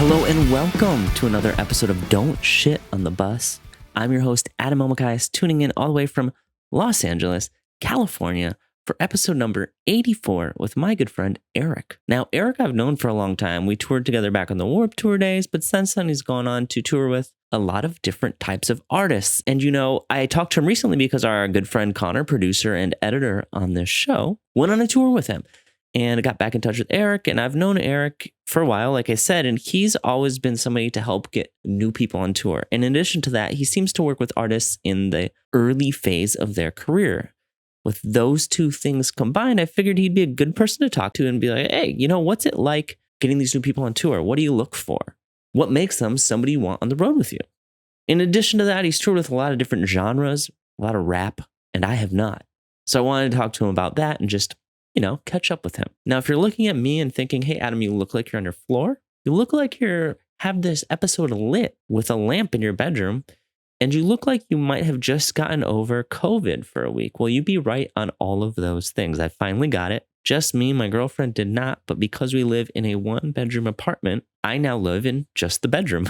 Hello and welcome to another episode of Don't Shit on the Bus. I'm your host, Adam Omakais, tuning in all the way from Los Angeles, California, for episode number 84 with my good friend, Eric. Now, Eric I've known for a long time. We toured together back on the Warped Tour days, but since then he's gone on to tour with a lot of different types of artists. And you know, I talked to him recently because our good friend Connor, producer and editor on this show, went on a tour with him. And I got back in touch with Eric, and I've known Eric for a while, like I said, and he's always been somebody to help get new people on tour. And in addition to that, he seems to work with artists in the early phase of their career. With those two things combined, I figured he'd be a good person to talk to and be like, hey, you know, what's it like getting these new people on tour? What do you look for? What makes them somebody you want on the road with you? In addition to that, he's toured with a lot of different genres, a lot of rap, and I have not. So I wanted to talk to him about that and just catch up with him. Now, if you're looking at me and thinking, hey, Adam, you look like you're on your floor. You look like have this episode lit with a lamp in your bedroom, and you look like you might have just gotten over COVID for a week. Well, you'd be right on all of those things. I finally got it. Just me, my girlfriend did not, but because we live in a one-bedroom apartment, I now live in just the bedroom.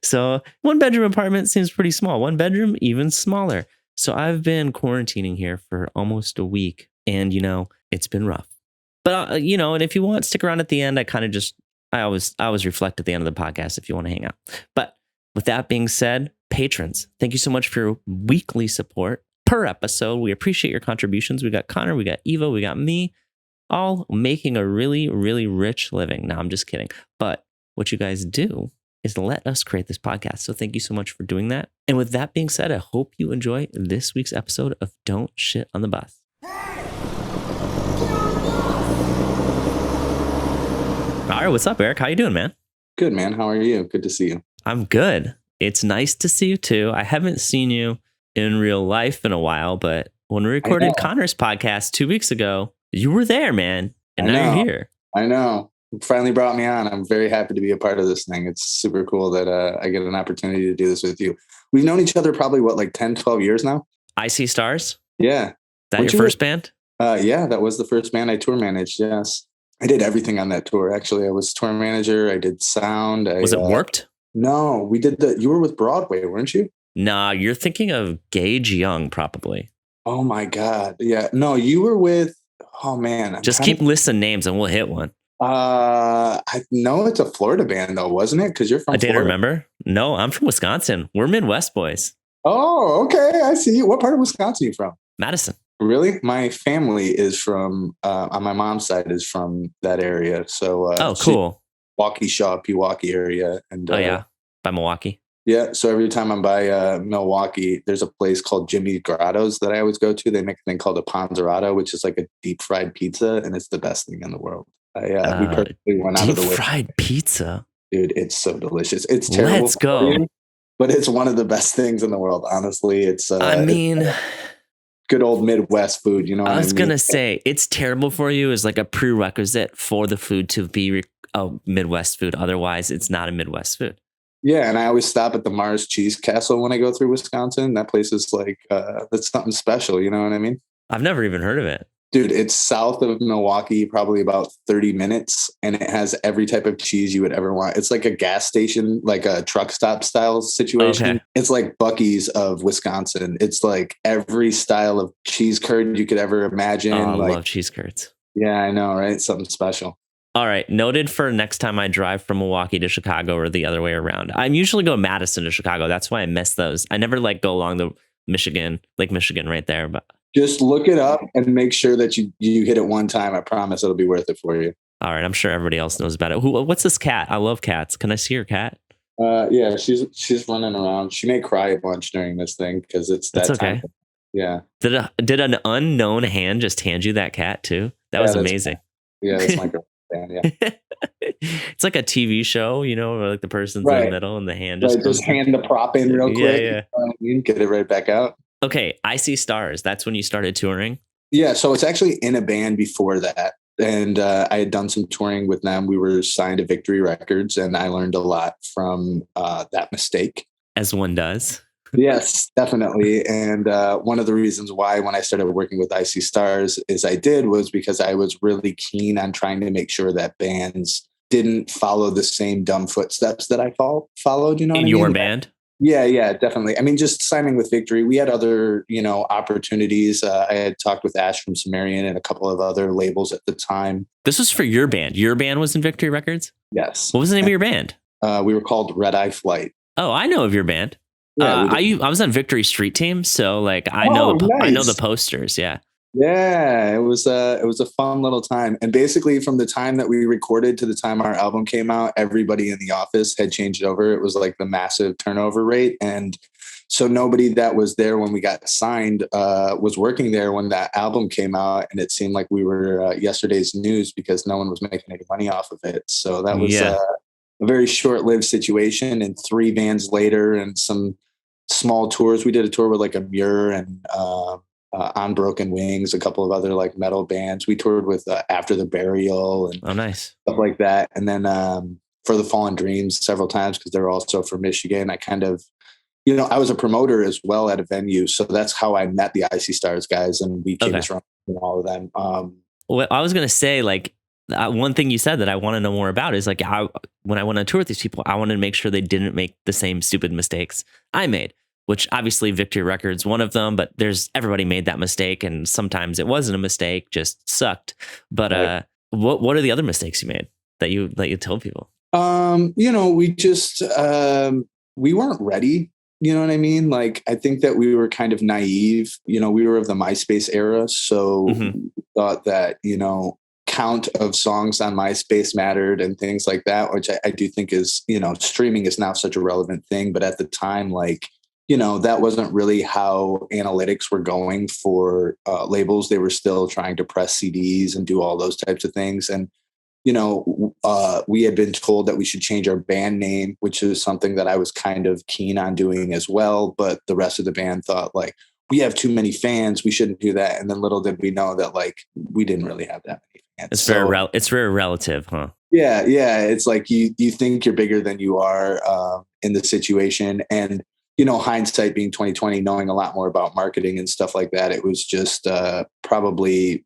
So one-bedroom apartment seems pretty small. One bedroom, even smaller. So I've been quarantining here for almost a week. And, it's been rough. But, and if you want, stick around at the end. I always reflect at the end of the podcast if you want to hang out. But with that being said, patrons, thank you so much for your weekly support per episode. We appreciate your contributions. We got Connor, we got Eva, we got me, all making a really, really rich living. No, I'm just kidding. But what you guys do is let us create this podcast. So thank you so much for doing that. And with that being said, I hope you enjoy this week's episode of Don't Shit on the Bus. All right, what's up, Eric? How you doing, man? Good, man. How are you? Good to see you. I'm good. It's nice to see you too. I haven't seen you in real life in a while, but when we recorded Connor's podcast 2 weeks ago, you were there, man. And now you're here. I know. You finally brought me on. I'm very happy to be a part of this thing. It's super cool that I get an opportunity to do this with you. We've known each other probably, 10, 12 years now? I See Stars? Yeah. That your first band? Yeah, that was the first band I tour managed, yes. I did everything on that tour, actually. I was tour manager. I did sound. Was it Warped? No, we did you were with Broadway, weren't you? Nah, you're thinking of Gage Young, probably. Oh, my God. Yeah. No, you were with, oh, man. Just keep listing names and we'll hit one. I know it's a Florida band, though, wasn't it? Because you're from Florida. I didn't remember. No, I'm from Wisconsin. We're Midwest boys. Oh, okay. I see. What part of Wisconsin are you from? Madison. Really? My family is from, on my mom's side is from that area. So, oh, cool. Waukesha, Pewaukee area. And, oh, yeah. By Milwaukee. Yeah. So every time I'm by Milwaukee, there's a place called Jimmy's Grottos that I always go to. They make a thing called a panzerotto, which is like a deep fried pizza. And it's the best thing in the world. We perfectly went out of the way. Deep fried pizza? Dude, it's so delicious. It's terrible. Let's go. But it's one of the best things in the world. Honestly, it's, good old Midwest food, I was going to say, it's terrible for you is like a prerequisite for the food to be Midwest food. Otherwise, it's not a Midwest food. Yeah, and I always stop at the Mars Cheese Castle when I go through Wisconsin. That place is that's something special, you know what I mean? I've never even heard of it. Dude, it's south of Milwaukee, probably about 30 minutes, and it has every type of cheese you would ever want. It's like a gas station, like a truck stop style situation. Okay. It's like Buc-ee's of Wisconsin. It's like every style of cheese curd you could ever imagine. Oh, I love cheese curds. Yeah, I know, right? Something special. All right. Noted for next time I drive from Milwaukee to Chicago or the other way around. I usually go Madison to Chicago. That's why I miss those. I never go along the Lake Michigan right there, but... Just look it up and make sure that you hit it one time. I promise it'll be worth it for you. All right. I'm sure everybody else knows about it. What's this cat? I love cats. Can I see your cat? Yeah, she's running around. She may cry a bunch during this thing because it's that okay. Time. Yeah. Did an unknown hand just hand you that cat too? That was amazing. That's my girlfriend. Yeah. It's like a TV show, where like the person's in the middle and the hand just hand the prop in real quick. Yeah. You get it right back out. Okay, I See Stars. That's when you started touring? Yeah, so it's actually in a band before that. And I had done some touring with them. We were signed to Victory Records, and I learned a lot from that mistake. As one does. Yes, definitely. And one of the reasons why when I started working with I See Stars was because I was really keen on trying to make sure that bands didn't follow the same dumb footsteps that I followed, you know what I mean? In your band? Yeah, definitely. I mean, just signing with Victory, we had other, opportunities. I had talked with Ash from Sumerian and a couple of other labels at the time. This was for your band. Your band was in Victory Records? Yes. What was the name of your band? We were called Red Eye Flight. Oh, I know of your band. Yeah, I was on Victory Street Team, so like I know the posters. Yeah. Yeah, it was a fun little time. And basically from the time that we recorded to the time our album came out, everybody in the office had changed over. It was like the massive turnover rate. And so nobody that was there when we got signed was working there when that album came out. And it seemed like we were yesterday's news because no one was making any money off of it. So that was a very short-lived situation. And 3 bands later and some small tours. We did a tour with like a Muir and On Broken Wings, a couple of other like metal bands. We toured with After the Burial and nice stuff like that. And then For the Fallen Dreams several times because they're also from Michigan. I kind of, I was a promoter as well at a venue. So that's how I met the Icy Stars guys and we came around and all of them. Well, I was going to say like, one thing you said that I want to know more about is like when I went on tour with these people, I wanted to make sure they didn't make the same stupid mistakes I made, which obviously Victory Records, one of them, but everybody made that mistake. And sometimes it wasn't a mistake, just sucked. But what are the other mistakes you made that you told people? We just, we weren't ready. You know what I mean? Like, I think that we were kind of naive, we were of the MySpace era. So we thought that, count of songs on MySpace mattered and things like that, which I do think is, streaming is now such a relevant thing. But at the time, like, that wasn't really how analytics were going for labels. They were still trying to press CDs and do all those types of things. And, we had been told that we should change our band name, which is something that I was kind of keen on doing as well. But the rest of the band thought like, we have too many fans, we shouldn't do that. And then little did we know that like, we didn't really have that many fans. It's very relative, huh? Yeah. It's like you think you're bigger than you are in the situation. And, hindsight being 2020, knowing a lot more about marketing and stuff like that, it was just probably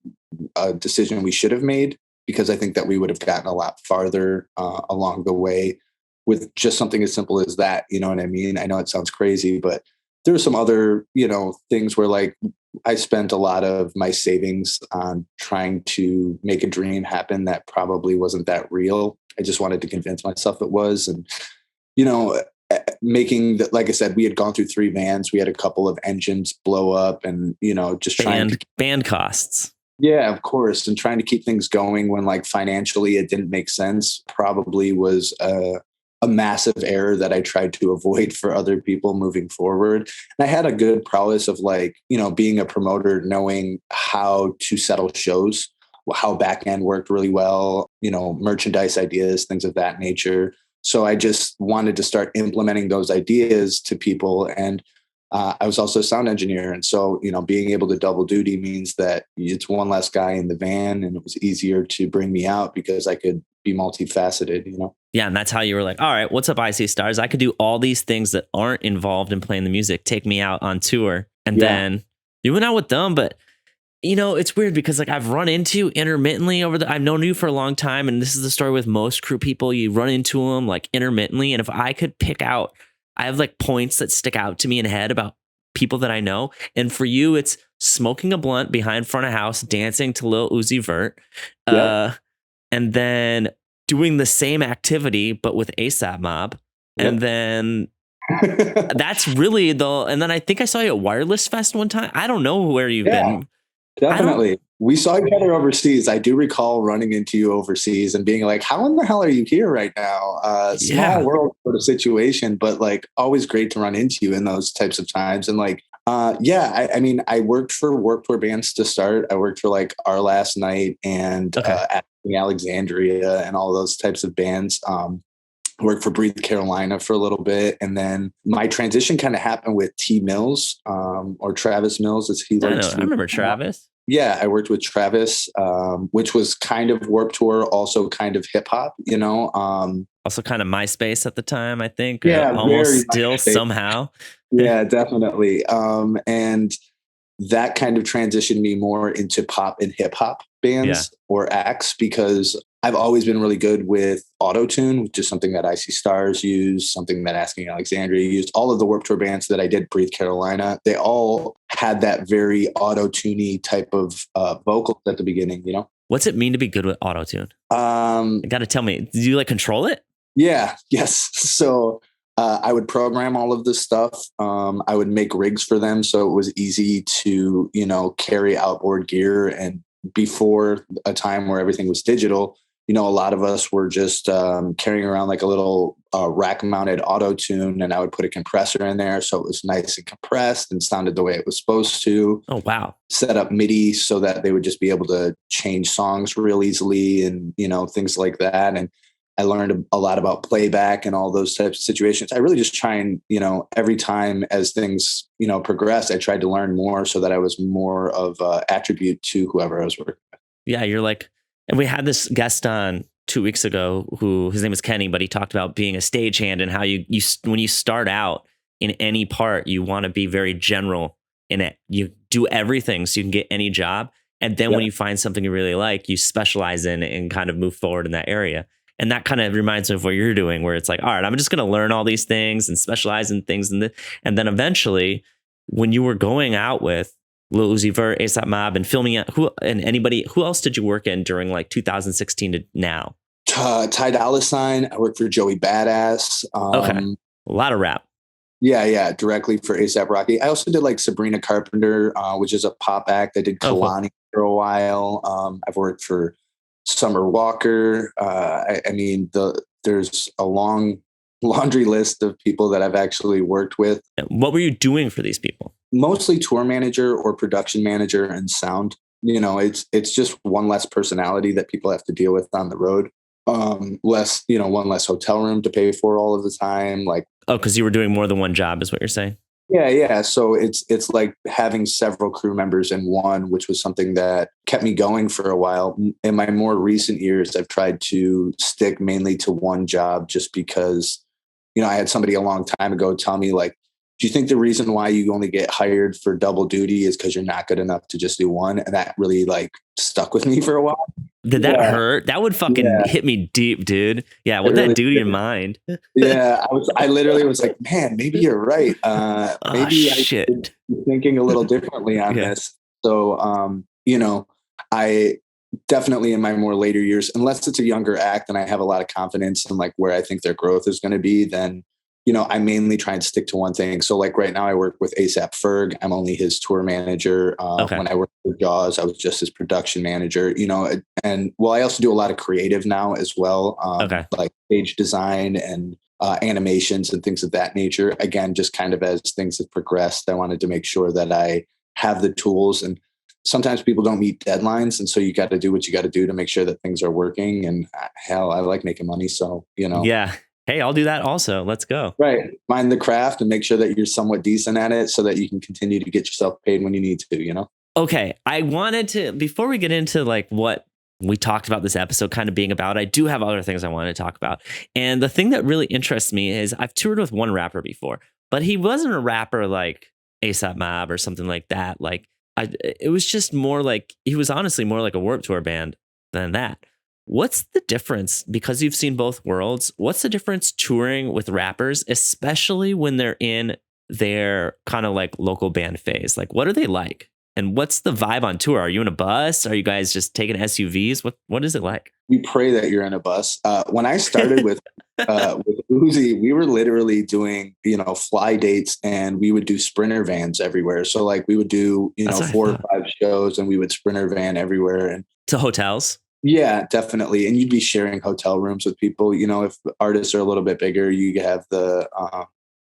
a decision we should have made because I think that we would have gotten a lot farther along the way with just something as simple as that. You know what I mean? I know it sounds crazy, but there were some other, things where like I spent a lot of my savings on trying to make a dream happen that probably wasn't that real. I just wanted to convince myself it was. And, making that, like I said, we had gone through 3 vans. We had a couple of engines blow up and, just trying to band costs. Yeah, of course. And trying to keep things going when like financially it didn't make sense probably was a massive error that I tried to avoid for other people moving forward. And I had a good prowess of like, being a promoter, knowing how to settle shows, how back end worked really well, merchandise ideas, things of that nature. So I just wanted to start implementing those ideas to people. And I was also a sound engineer. And so, being able to double duty means that it's one less guy in the van and it was easier to bring me out because I could be multifaceted, Yeah. And that's how you were like, all right, what's up, Icy Stars? I could do all these things that aren't involved in playing the music. Take me out on tour. And then you went out with them. But, it's weird because like I've run into intermittently I've known you for a long time. And this is the story with most crew people. You run into them like intermittently. And if I could pick out, I have like points that stick out to me in head about people that I know. And for you, it's smoking a blunt behind front of house, dancing to Lil Uzi Vert, and then doing the same activity, but with ASAP Mob. Yep. And then that's really and then I think I saw you at Wireless Fest one time. I don't know where you've been. Definitely. We saw each other overseas. I do recall running into you overseas and being like, how in the hell are you here right now? Small world sort of situation, but like always great to run into you in those types of times. And like, I mean, I worked for Warped Tour bands to start. I worked for like Our Last Night and Alexandria and all those types of bands. Worked for Breathe Carolina for a little bit. And then my transition kind of happened with T Mills or Travis Mills as he likes to. I remember Travis. Yeah, I worked with Travis, which was kind of Warped Tour, also kind of hip hop, Also kind of MySpace at the time, I think. Yeah, almost still MySpace. Somehow. Yeah, definitely. And that kind of transitioned me more into pop and hip hop bands or acts because I've always been really good with auto-tune, which is something that IC Stars used, something that Asking Alexandria used. All of the Warped Tour bands that I did, Breathe Carolina, they all had that very auto-tuney type of vocals at the beginning, you know? What's it mean to be good with auto-tune? You got to tell me. Do you like control it? Yeah. Yes. So I would program all of this stuff. I would make rigs for them, so it was easy to, you know, carry outboard gear. And before a time where everything was digital, you know, a lot of us were just carrying around like a little rack-mounted auto-tune, and I would put a compressor in there so it was nice and compressed and sounded the way it was supposed to. Oh, wow. Set up MIDI so that they would just be able to change songs real easily and, you know, things like that. And I learned a lot about playback and all those types of situations. I really just try and, you know, every time as things, you know, progressed, I tried to learn more so that I was more of an attribute to whoever I was working with. Yeah, you're like, and we had this guest on 2 weeks ago who his name is Kenny, but he talked about being a stagehand and how you when you start out in any part, you want to be very general in it. You do everything so you can get any job. And then when you find something you really like, you specialize in it and kind of move forward in that area. And that kind of reminds me of what you're doing, where it's like, all right, I'm just going to learn all these things and specialize in things. And then eventually, when you were going out with Lil Uzi Vert, ASAP Mob, and filming it, who else did you work in during like 2016 to now? Ty Dolla $ign. I worked for Joey Badass. Okay, a lot of rap. Yeah, directly for ASAP Rocky. I also did like Sabrina Carpenter, which is a pop act. I did Kalani for a while. I've worked for Summer Walker. I mean, there's a long laundry list of people that I've actually worked with. What were you doing for these people? Mostly tour manager or production manager and sound. You know, it's just one less personality that people have to deal with on the road. One less hotel room to pay for all of the time. Like, oh, because you were doing more than one job is what you're saying? Yeah. So it's like having several crew members in one, which was something that kept me going for a while. In my more recent years, I've tried to stick mainly to one job just because, you know, I had somebody a long time ago tell me, like, do you think the reason why you only get hired for double duty is because you're not good enough to just do one? And that really like stuck with me for a while. Did that hurt? That would fucking hit me deep, dude. Yeah, what that do to your mind? I literally was like, man, maybe you're right. Maybe I should be thinking a little differently on this. So, you know, I definitely in my more later years, unless it's a younger act and I have a lot of confidence in like where I think their growth is going to be, then, you know, I mainly try and stick to one thing. So like right now I work with A AP Ferg. I'm only his tour manager. When I worked with Jaws, I was just his production manager, you know, and well, I also do a lot of creative now as well. Like stage design and animations and things of that nature. Again, just kind of as things have progressed, I wanted to make sure that I have the tools, and sometimes people don't meet deadlines. And so you got to do what you got to do to make sure that things are working. And hell, I like making money. So, you know. Yeah. Hey, I'll do that also. Let's go. Right. Mind the craft and make sure that you're somewhat decent at it so that you can continue to get yourself paid when you need to, you know? Okay. I wanted to, before we get into like what we talked about this episode kind of being about, I do have other things I want to talk about. And the thing that really interests me is I've toured with one rapper before, but he wasn't a rapper like ASAP Mob or something like that. Like it was just more like, he was honestly more like a Warped Tour band than that. What's the difference? Because you've seen both worlds. What's the difference touring with rappers, especially when they're in their kind of like local band phase? Like, what are they like? And what's the vibe on tour? Are you in a bus? Are you guys just taking SUVs? What is it like? We pray that you're in a bus. When I started with Uzi, we were literally doing, you know, fly dates, and we would do Sprinter vans everywhere. So like we would do, you know, 4 or 5 shows, and we would Sprinter van everywhere. And to hotels? Yeah, definitely. And you'd be sharing hotel rooms with people. You know, if artists are a little bit bigger, you have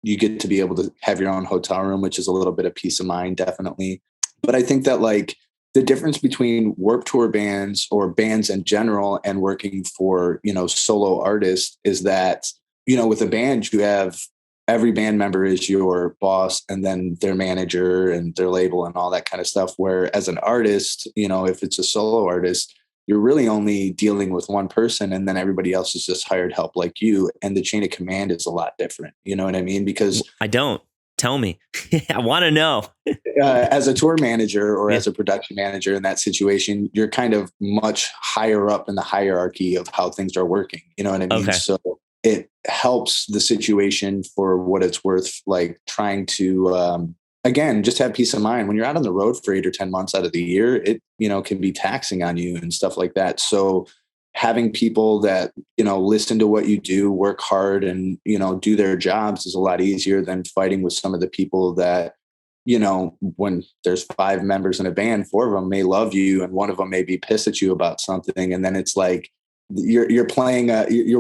you get to be able to have your own hotel room, which is a little bit of peace of mind, definitely. But I think that like the difference between Warped Tour bands or bands in general and working for, you know, solo artists is that, you know, with a band, you have every band member is your boss and then their manager and their label and all that kind of stuff. Where as an artist, you know, if it's a solo artist, you're really only dealing with one person, and then everybody else is just hired help like you. And the chain of command is a lot different. You know what I mean? Because I don't. Tell me. I want to know. As a tour manager or as a production manager in that situation, you're kind of much higher up in the hierarchy of how things are working. You know what I mean? Okay. So it helps the situation for what it's worth, like trying to, again, just have peace of mind when you're out on the road for 8 or 10 months out of the year. It, can be taxing on you and stuff like that. So having people that, listen to what you do, work hard and, do their jobs is a lot easier than fighting with some of the people that, when there's 5 members in a band, 4 of them may love you and one of them may be pissed at you about something. And then it's like, you're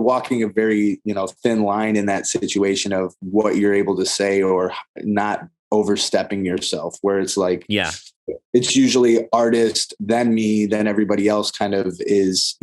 walking a very, thin line in that situation of what you're able to say or not overstepping yourself, where it's like, it's usually artist, then me, then everybody else kind of is,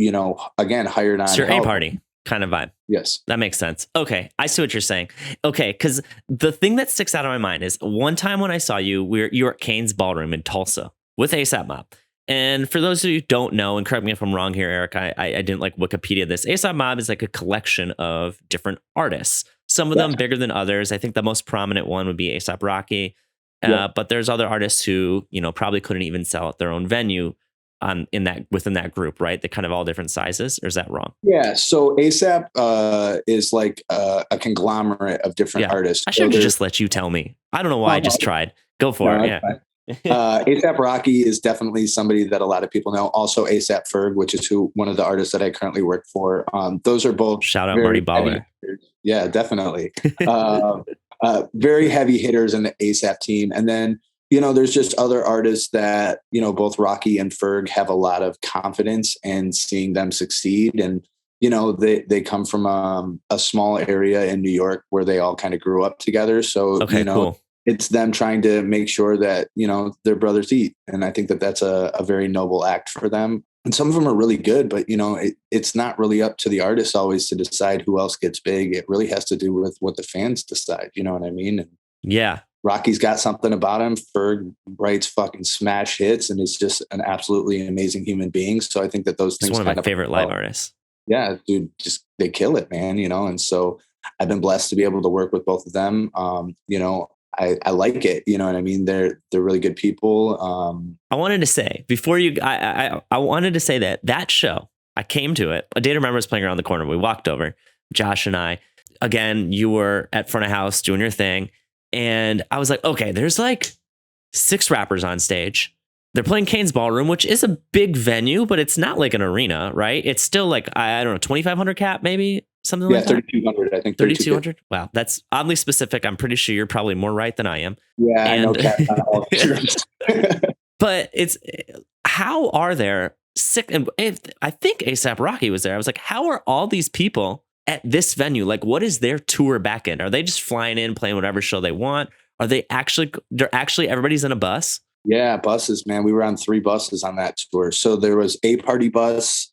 again, hired on. It's your A party kind of vibe. Yes. That makes sense. Okay. I see what you're saying. Okay. Because the thing that sticks out of my mind is one time when I saw you, you were at Kane's Ballroom in Tulsa with A$AP Mob. And for those of you who don't know, and correct me if I'm wrong here, Eric, I didn't like Wikipedia this. A$AP Mob is like a collection of different artists. Some of them bigger than others. I think the most prominent one would be A$AP Rocky. But there's other artists who, probably couldn't even sell at their own venue within that group, right? They're kind of all different sizes, or is that wrong? Yeah. So A$AP is like a conglomerate of different artists. I should have just let you tell me. I don't know why I just tried. Go for it. Yeah. A$AP Rocky is definitely somebody that a lot of people know. Also A$AP Ferg, which is one of the artists that I currently work for. Those are both shout out Marty Baller. Yeah, definitely. Very heavy hitters in the A$AP team. And then, there's just other artists that, both Rocky and Ferg have a lot of confidence in seeing them succeed. And, they come from a small area in New York where they all kind of grew up together. So, cool. It's them trying to make sure that, their brothers eat. And I think that that's a very noble act for them. And some of them are really good, but, it's not really up to the artists always to decide who else gets big. It really has to do with what the fans decide. You know what I mean? And yeah. Rocky's got something about him. Ferg writes fucking smash hits and is just an absolutely amazing human being. So I think that those things one of my favorite live artists. Yeah, dude, just they kill it, man, And so I've been blessed to be able to work with both of them. I like it. You know what I mean? They're really good people. I wanted to say before I wanted to say that show, I came to it. A Data Remember was playing around the corner. We walked over, Josh and I. Again, you were at front of house doing your thing. And I was like, okay, there's like 6 rappers on stage. They're playing Kane's Ballroom, which is a big venue, but it's not like an arena, right? It's still like, I don't know, 2,500 cap, maybe something like that. 3,200, I think. 3,200. Wow. That's oddly specific. I'm pretty sure you're probably more right than I am. Yeah. I know cap. But how are there sick? And I think A$AP Rocky was there. I was like, how are all these people at this venue? Like, what is their tour back end? Are they just flying in, playing whatever show they want? Are they're actually everybody's in a bus? Yeah, buses, man. We were on 3 buses on that tour. So there was a party bus,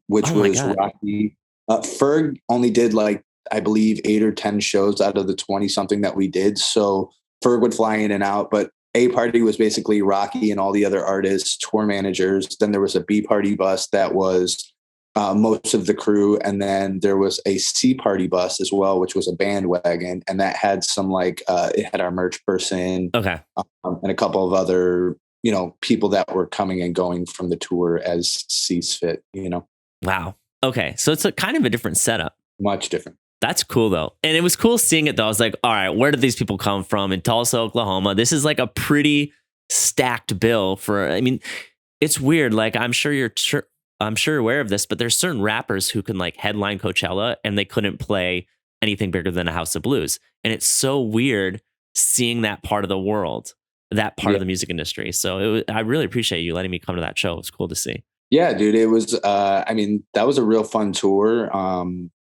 which was Rocky. Ferg only did like, I believe 8 or 10 shows out of the 20 something that we did. So Ferg would fly in and out, but A party was basically Rocky and all the other artists, tour managers. Then there was a B party bus that was most of the crew. And then there was a C party bus as well, which was a bandwagon. And that had some it had our merch person. Okay. And a couple of other, people that were coming and going from the tour as sees fit, Wow. Okay. So it's kind of a different setup. Much different. That's cool though. And it was cool seeing it though. I was like, all right, where did these people come from? In Tulsa, Oklahoma. This is like a pretty stacked bill it's weird. Like I'm sure you're aware of this, but there's certain rappers who can like headline Coachella and they couldn't play anything bigger than a House of Blues. And it's so weird seeing that part of the world, that part of the music industry. So I really appreciate you letting me come to that show. It was cool to see. Yeah, dude. It was, that was a real fun tour.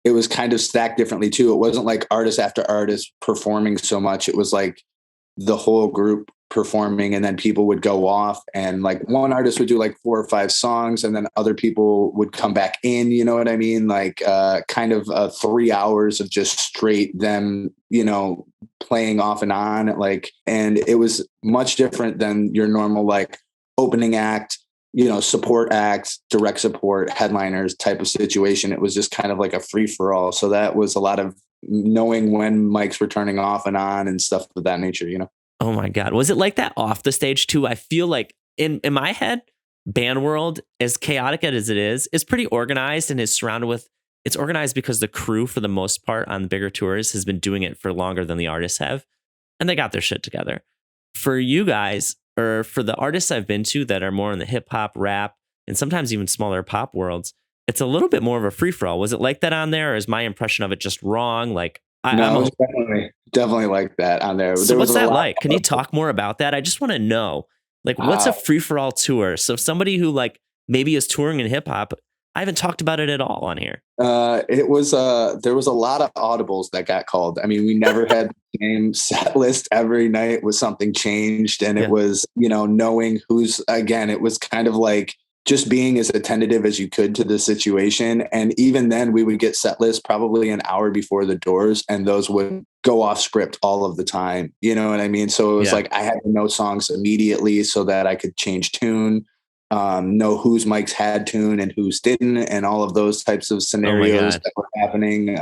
It was kind of stacked differently too. It wasn't like artist after artist performing so much. It was like the whole group performing, and then people would go off and like one artist would do like 4 or 5 songs and then other people would come back in, you know what I mean? Like kind of 3 hours of just straight them, playing off and on, and it was much different than your normal like opening act, support acts, direct support, headliners type of situation. It was just kind of like a free for all. So that was a lot of knowing when mics were turning off and on and stuff of that nature, you know? Oh my God. Was it like that off the stage too? I feel like in my head, band world, as chaotic as it is pretty organized and is surrounded with, it's organized because the crew for the most part on the bigger tours has been doing it for longer than the artists have. And they got their shit together. For you guys, or for the artists I've been to that are more in the hip hop, rap, and sometimes even smaller pop worlds, it's a little bit more of a free for all. Was it like that on there, or is my impression of it just wrong? Like, No, it's definitely like that on there. So what's that like? Can you talk more about that? I just want to know, like, what's a free for all tour? So somebody who like maybe is touring in hip hop, I haven't talked about it at all on here. There was a lot of audibles that got called. I mean, we never had the same set list every night. Was something changed, and it was, you know, knowing who's, again, it was kind of like just being as attentive as you could to the situation. And even then we would get set lists probably an hour before the doors, and those would go off script all of the time. You know what I mean? So it was like I had to know songs immediately so that I could change tune, know whose mics had tune and whose didn't, and all of those types of scenarios that were happening.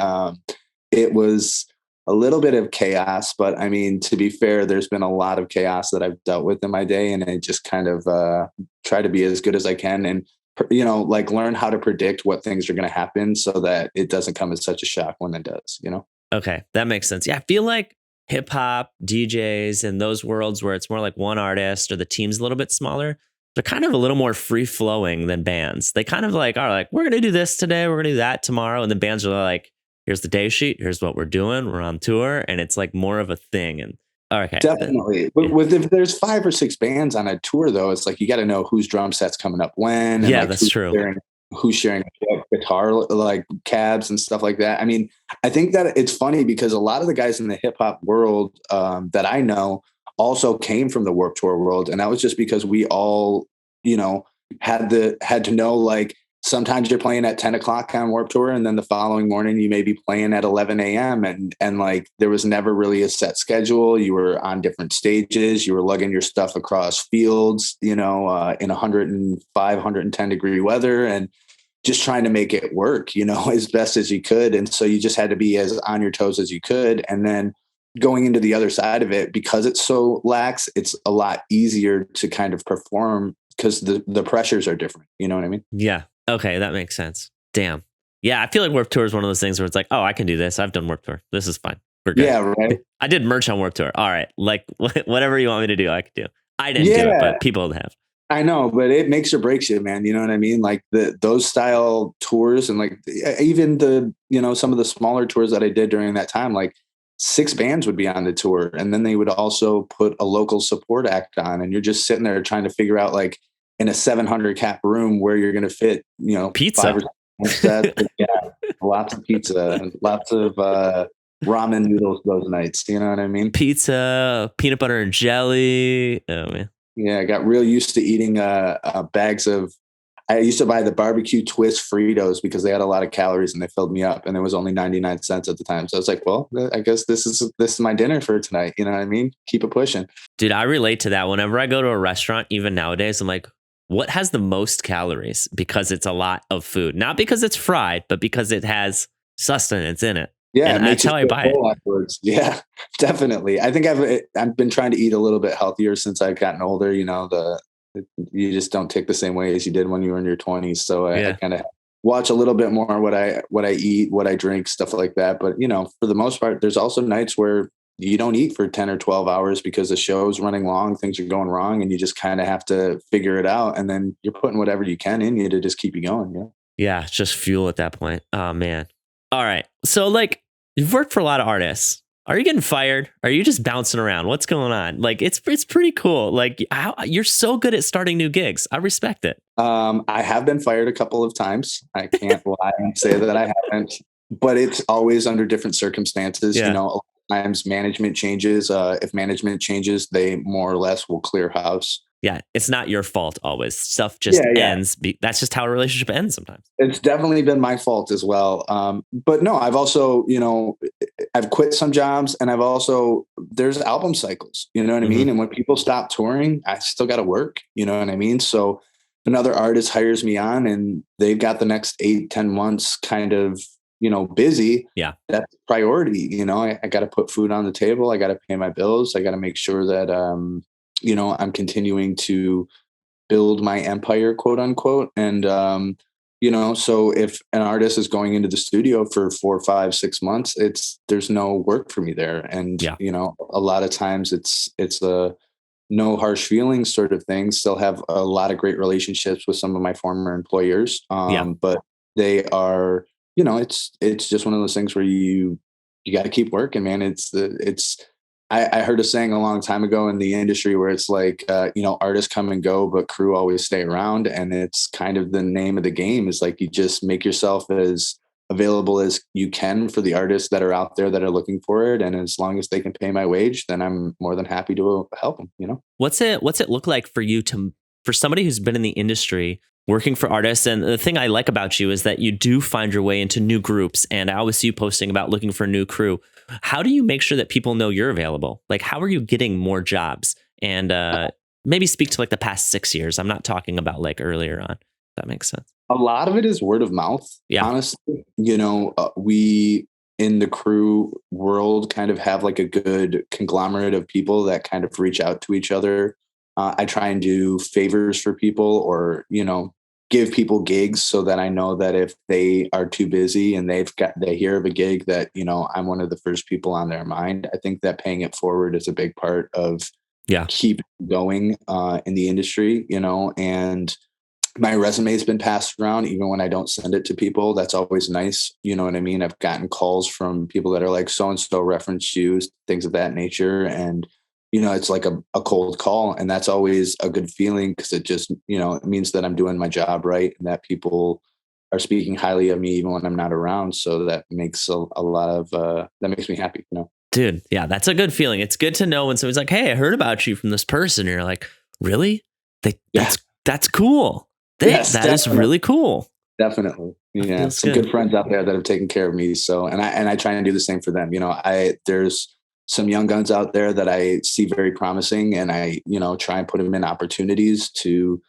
It was a little bit of chaos, but I mean, to be fair, there's been a lot of chaos that I've dealt with in my day, and I just kind of try to be as good as I can, and, you know, like learn how to predict what things are going to happen so that it doesn't come as such a shock when it does, you know? Okay, that makes sense. Yeah, I feel like hip hop DJs and those worlds where it's more like one artist or the team's a little bit smaller, they're kind of a little more free flowing than bands. They kind of like are like, we're going to do this today, we're going to do that tomorrow. And the bands are like, here's the day sheet, here's what we're doing, we're on tour. And it's like more of a thing. And okay. Definitely. But if there's 5 or 6 bands on a tour, though, it's like you got to know whose drum set's coming up when. And yeah, like that's true. Who's sharing guitar, like cabs and stuff like that. I mean, I think that it's funny because a lot of the guys in the hip hop world that I know also came from the Warped Tour world. And that was just because we all, you know, had to know, like, sometimes you're playing at 10 o'clock on Warped Tour, and then the following morning you may be playing at 11 a.m. And like, there was never really a set schedule. You were on different stages. You were lugging your stuff across fields, you know, in 105, 110 degree weather, and just trying to make it work, you know, as best as you could. And so you just had to be as on your toes as you could. And then going into the other side of it, because it's so lax, it's a lot easier to kind of perform because the pressures are different. You know what I mean? Yeah. Okay, that makes sense. Damn. Yeah, I feel like Warped Tour is one of those things where it's like, oh, I can do this. I've done Warped Tour. This is fine. We're good. Yeah, right. I did merch on Warped Tour. All right, like whatever you want me to do, I could do. I didn't do it, but people have. I know, but it makes or breaks you, man. You know what I mean? Like those style tours, and like even the, you know, some of the smaller tours that I did during that time, like 6 bands would be on the tour, and then they would also put a local support act on, and you're just sitting there trying to figure out, like, in a 700 cap room where you're going to fit, you know, pizza, 5 or 6 sets. Yeah, lots of pizza and lots of ramen noodles those nights. You know what I mean? Pizza, peanut butter and jelly. Oh man. Yeah, I got real used to eating bags of. I used to buy the barbecue twist Fritos because they had a lot of calories and they filled me up, and it was only 99 cents at the time. So I was like, well, I guess this is my dinner for tonight. You know what I mean? Keep it pushing. Dude, I relate to that. Whenever I go to a restaurant, even nowadays, I'm like, what has the most calories? Because it's a lot of food, not because it's fried, but because it has sustenance in it. Yeah, and that's how I buy it. Afterwards. Yeah, definitely. I think I've been trying to eat a little bit healthier since I've gotten older. You know, you just don't tick the same way as you did when you were in your 20s. So I kind of watch a little bit more what I eat, what I drink, stuff like that. But, you know, for the most part, there's also nights where you don't eat for 10 or 12 hours because the show's running long, things are going wrong, and you just kind of have to figure it out. And then you're putting whatever you can in you to just keep you going. Yeah. Yeah. Just fuel at that point. Oh, man. All right. So, like, you've worked for a lot of artists. Are you getting fired? Are you just bouncing around? What's going on? Like, it's pretty cool. Like, you're so good at starting new gigs. I respect it. I have been fired a couple of times. I can't lie and say that I haven't, but it's always under different circumstances. Yeah. You know, times management changes. If management changes, they more or less will clear house. Yeah, it's not your fault always. Stuff just ends. That's just how a relationship ends sometimes. It's definitely been my fault as well. But no, I've also, you know, I've quit some jobs, and there's album cycles, you know what I mean? And when people stop touring, I still got to work, you know what I mean? So another artist hires me on, and they've got the next 8-10 months kind of busy, Yeah. that's priority. I got to put food on the table. I got to pay my bills. I got to make sure that, I'm continuing to build my empire, quote unquote. And, so if an artist is going into the studio for 4, 5, 6 months, there's no work for me there. And, Yeah. A lot of times it's a no harsh feelings sort of thing. Still have a lot of great relationships with some of my former employers. But they are, it's just one of those things where you got to keep working, man. I heard a saying a long time ago in the industry where it's like, artists come and go, but crew always stay around. And it's kind of the name of the game, is like, you just make yourself as available as you can for the artists that are out there that are looking for it. And as long as they can pay my wage, then I'm more than happy to help them, What's it look like for you for somebody who's been in the industry working for artists? And the thing I like about you is that you do find your way into new groups. And I always see you posting about looking for a new crew. How do you make sure that people know you're available? Like, how are you getting more jobs? And maybe speak to like the past 6 years. I'm not talking about like earlier on. If that makes sense. A lot of it is word of mouth. Yeah. Honestly, we in the crew world kind of have like a good conglomerate of people that kind of reach out to each other. I try and do favors for people, or, give people gigs so that I know that if they are too busy and they hear of a gig that, I'm one of the first people on their mind. I think that paying it forward is a big part of keep going in the industry, and my resume has been passed around even when I don't send it to people. That's always nice. You know what I mean? I've gotten calls from people that are like, so-and-so referenced you, things of that nature. And, it's like a cold call, and that's always a good feeling, because it just, it means that I'm doing my job right and that people are speaking highly of me even when I'm not around. So that makes a lot of, that makes me happy, Dude, yeah, that's a good feeling. It's good to know when someone's like, hey, I heard about you from this person. And you're like, really? That's cool. That is really cool. Definitely. Yeah. Some good friends out there that have taken care of me. So, and I try and do the same for them. There's some young guns out there that I see very promising, and I, try and put them in opportunities to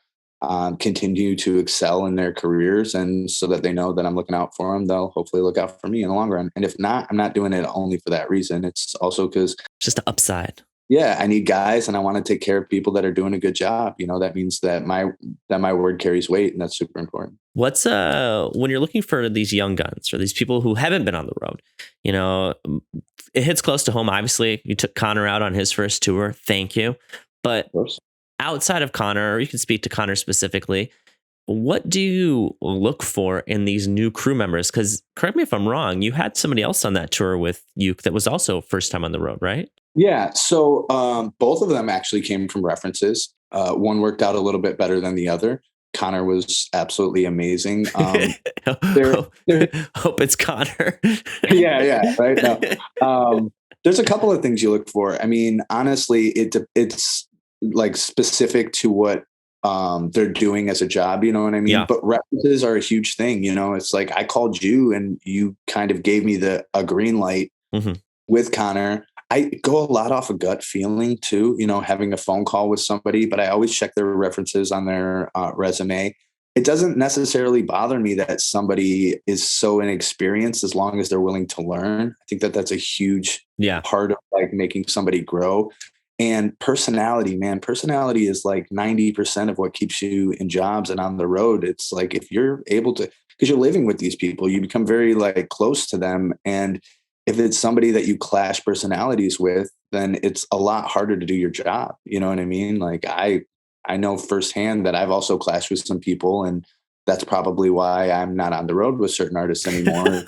continue to excel in their careers. And so that they know that I'm looking out for them, they'll hopefully look out for me in the long run. And if not, I'm not doing it only for that reason. It's also because just the upside. Yeah, I need guys, and I want to take care of people that are doing a good job. That means that my word carries weight, and that's super important. What's when you're looking for these young guns or these people who haven't been on the road, it hits close to home. Obviously, you took Connor out on his first tour. Thank you. But outside of Connor, or you can speak to Connor specifically, what do you look for in these new crew members? Because correct me if I'm wrong, you had somebody else on that tour with Uke that was also first time on the road, right? Yeah. So both of them actually came from references. One worked out a little bit better than the other. Connor was absolutely amazing. Hope it's Connor. Yeah. Right. No. There's a couple of things you look for. I mean, honestly, it's like specific to what they're doing as a job, you know what I mean? Yeah. But references are a huge thing. It's like I called you and you kind of gave me a green light with Connor. I go a lot off a gut feeling too, having a phone call with somebody, but I always check their references on their resume. It doesn't necessarily bother me that somebody is so inexperienced as long as they're willing to learn. I think that that's a huge part of like making somebody grow. And personality, man, personality is like 90% of what keeps you in jobs and on the road. It's like, if you're able to, because you're living with these people, you become very like close to them. And if it's somebody that you clash personalities with, then it's a lot harder to do your job. You know what I mean? Like I know firsthand that I've also clashed with some people, and that's probably why I'm not on the road with certain artists anymore.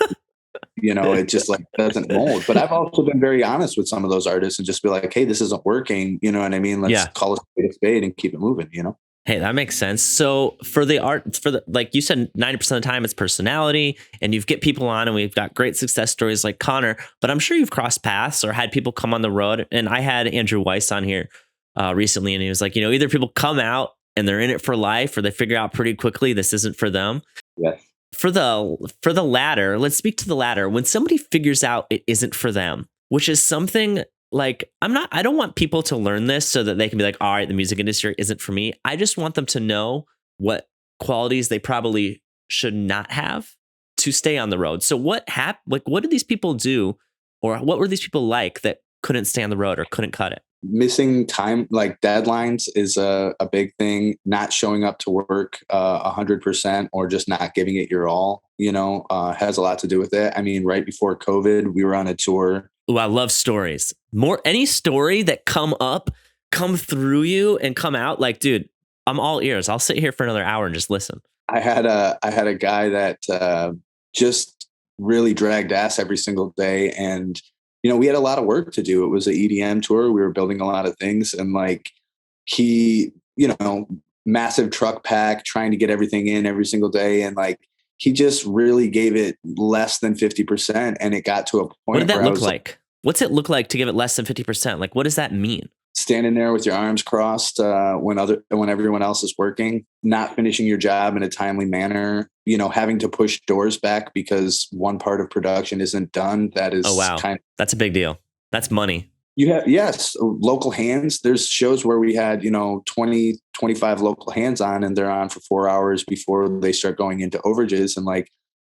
It just like doesn't mold. But I've also been very honest with some of those artists and just be like, hey, this isn't working. You know what I mean? Let's call a spade and keep it moving, Hey, that makes sense. So for the art, like you said, 90% of the time it's personality, and you get people on, and we've got great success stories like Connor, but I'm sure you've crossed paths or had people come on the road. And I had Andrew Weiss on here recently, and he was like, either people come out and they're in it for life, or they figure out pretty quickly this isn't for them. Yes. For the latter, let's speak to the latter. When somebody figures out it isn't for them, which is something like, I don't want people to learn this so that they can be like, all right, the music industry isn't for me. I just want them to know what qualities they probably should not have to stay on the road. So what what did these people do, or what were these people like that couldn't stay on the road or couldn't cut it? Missing time, like deadlines is a big thing. Not showing up to work 100% or just not giving it your all, has a lot to do with it. I mean, right before COVID, we were on a tour. Ooh, I love stories. Any story that come through you and come out, like, dude, I'm all ears. I'll sit here for another hour and just listen. I had a guy that just really dragged ass every single day, and we had a lot of work to do. It was an EDM tour. We were building a lot of things, and like he, massive truck pack, trying to get everything in every single day, and like he just really gave it less than 50%, and it got to a point. What did that look like? What's it look like to give it less than 50%? Like, what does that mean? Standing there with your arms crossed when everyone else is working, not finishing your job in a timely manner, having to push doors back because one part of production isn't done. That is, that's a big deal. That's money. Yes, local hands. There's shows where we had, 20, 25 local hands on, and they're on for 4 hours before they start going into overages. And like,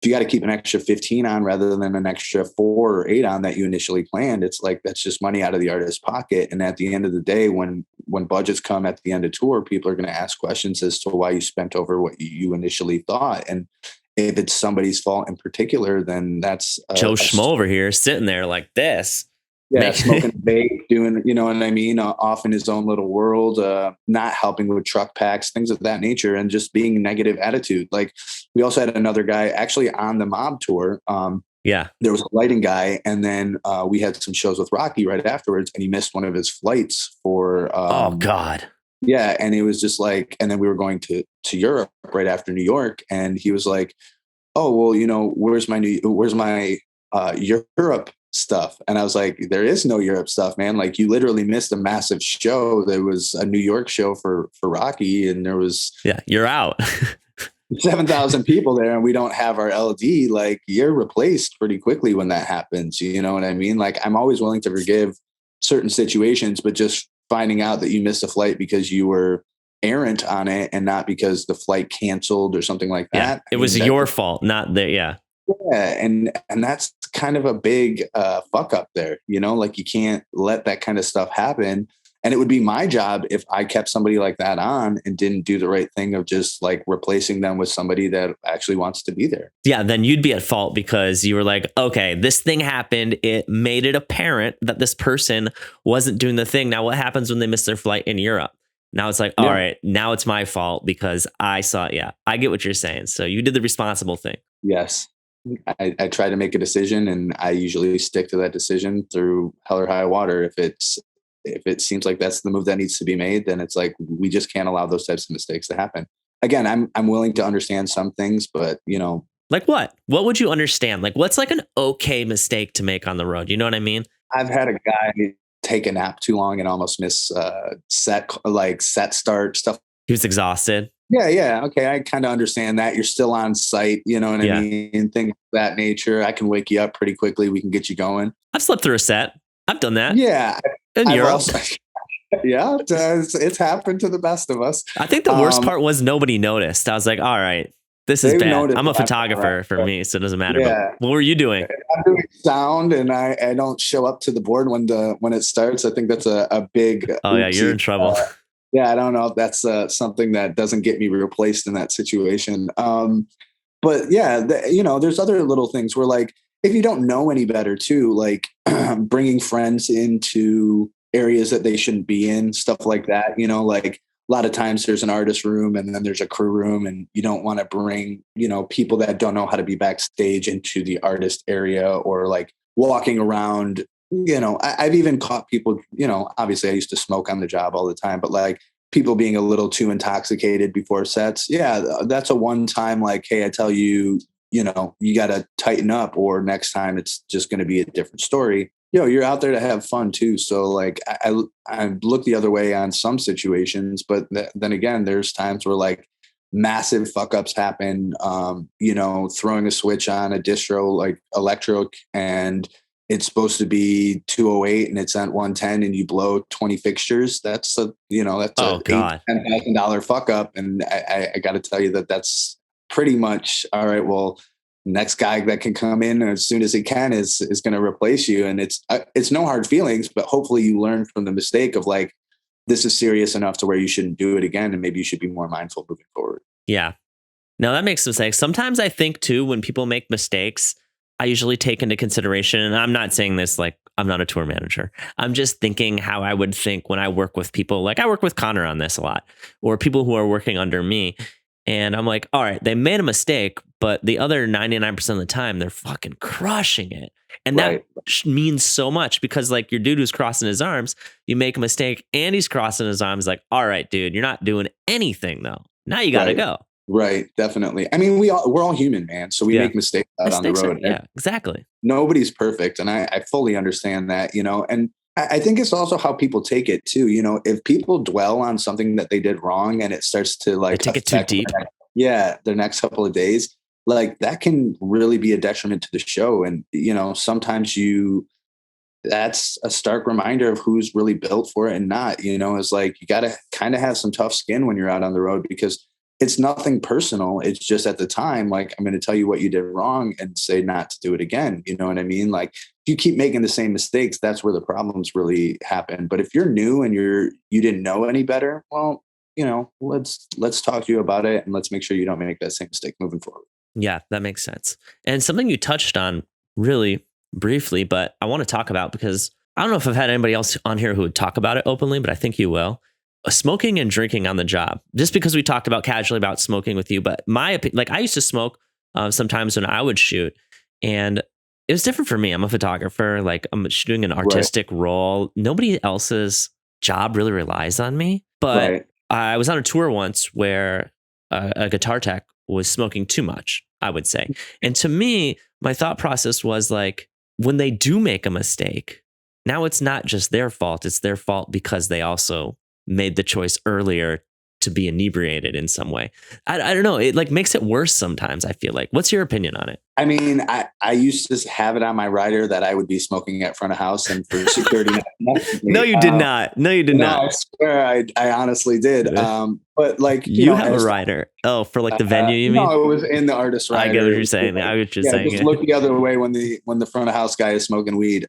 if you got to keep an extra 15 on rather than an extra 4 or 8 on that you initially planned, it's like, that's just money out of the artist's pocket. And at the end of the day, when budgets come at the end of tour, people are going to ask questions as to why you spent over what you initially thought. And if it's somebody's fault in particular, then that's Joe Schmo over here sitting there like this. Yeah, smoking vape, doing, you know what I mean, off in his own little world, not helping with truck packs, things of that nature, and just being negative attitude. Like, we also had another guy actually on the Mob tour. There was a lighting guy, and then we had some shows with Rocky right afterwards, and he missed one of his flights for. Oh God. Yeah, and it was just like, and then we were going to Europe right after New York, and he was like, "Oh well, where's my Europe stuff?" And I was like, there is no Europe stuff, man. Like, you literally missed a massive show. There was a New York show for Rocky, and there was you're out 7,000 people there, and we don't have our LD. Like, you're replaced pretty quickly when that happens. You know what I mean? Like, I'm always willing to forgive certain situations, but just finding out that you missed a flight because you were errant on it and not because the flight canceled or something like that. It was your fault, not the Yeah, and that's kind of a big fuck up there, like, you can't let that kind of stuff happen. And it would be my job if I kept somebody like that on and didn't do the right thing of just like replacing them with somebody that actually wants to be there. Yeah, then you'd be at fault because you were like, okay, this thing happened. It made it apparent that this person wasn't doing the thing. Now, what happens when they miss their flight in Europe? Now it's like, all right, now it's my fault because I saw it. Yeah, I get what you're saying. So you did the responsible thing. Yes. I try to make a decision, and I usually stick to that decision through hell or high water. If it seems like that's the move that needs to be made, then it's like, we just can't allow those types of mistakes to happen. Again, I'm willing to understand some things, but like what would you understand? Like, what's like an okay mistake to make on the road? You know what I mean? I've had a guy take a nap too long and almost miss set start stuff. He was exhausted. Yeah. Okay. I kind of understand that. You're still on site, you know what I mean? Things of that nature. I can wake you up pretty quickly. We can get you going. I've slept through a set. I've done that. Yeah. In Europe. It's happened to the best of us. I think the worst part was nobody noticed. I was like, all right, this is bad. I'm a photographer for me, so it doesn't matter. Yeah. But what were you doing? I'm doing sound, and I don't show up to the board when it starts. I think that's a big. Oh yeah, you're in trouble. Yeah, I don't know if that's something that doesn't get me replaced in that situation. But yeah, there's other little things where, like, if you don't know any better too, like bringing friends into areas that they shouldn't be in, stuff like that, like a lot of times there's an artist room and then there's a crew room, and you don't want to bring, people that don't know how to be backstage into the artist area, or like walking around. I've even caught people, obviously I used to smoke on the job all the time, but like people being a little too intoxicated before sets. Yeah, that's a one time, like, hey, I tell you, you got to tighten up, or next time it's just going to be a different story. You're out there to have fun too. So like I look the other way on some situations, but then again, there's times where like massive fuck ups happen, throwing a switch on a distro like electric, and it's supposed to be 208 and it's at 110 and you blow 20 fixtures. That's $10,000 fuck up. And I got to tell you that's pretty much, all right, well, next guy that can come in as soon as he can is going to replace you. And it's no hard feelings, but hopefully you learn from the mistake of like, this is serious enough to where you shouldn't do it again. And maybe you should be more mindful moving forward. Yeah. No, that makes sense. Sometimes I think too, when people make mistakes, I usually take into consideration, and I'm not saying this like I'm not a tour manager. I'm just thinking how I would think when I work with people. Like I work with Connor on this a lot, or people who are working under me. And I'm like, all right, they made a mistake, but the other 99% of the time, they're fucking crushing it. And that means so much because like your dude who's crossing his arms, you make a mistake and he's crossing his arms like, all right, dude, you're not doing anything though. Now you got to go. Right. Definitely. I mean, we're all human, man. So we make mistakes out on the road. Yeah, exactly. Nobody's perfect. And I fully understand that, and I think it's also how people take it too. If people dwell on something that they did wrong and it starts to like take it too deep. Their next couple of days, like that can really be a detriment to the show. And, sometimes that's a stark reminder of who's really built for it and not, it's like, you got to kind of have some tough skin when you're out on the road because it's nothing personal. It's just at the time, like, I'm going to tell you what you did wrong and say not to do it again. You know what I mean? Like if you keep making the same mistakes, that's where the problems really happen. But if you're new and you didn't know any better, well, let's talk to you about it and let's make sure you don't make that same mistake moving forward. Yeah, that makes sense. And something you touched on really briefly, but I want to talk about because I don't know if I've had anybody else on here who would talk about it openly, but I think you will. Smoking and drinking on the job, just because we talked about casually about smoking with you, but my opinion, like I used to smoke sometimes when I would shoot and it was different for me. I'm a photographer, like I'm doing an artistic role. Nobody else's job really relies on me, but I was on a tour once where a guitar tech was smoking too much, I would say. And to me, my thought process was like, when they do make a mistake, now it's not just their fault. It's their fault because they also made the choice earlier to be inebriated in some way. I don't know. It like makes it worse sometimes, I feel like. What's your opinion on it? I mean, I used to have it on my rider that I would be smoking at front of house and for security. No, you did not. No, you did not. I swear I honestly did. But like, you have a rider. Oh, for like the venue, you mean? No, it was in the artist rider. I get what you're saying. I was just saying just look the other way when the front of house guy is smoking weed.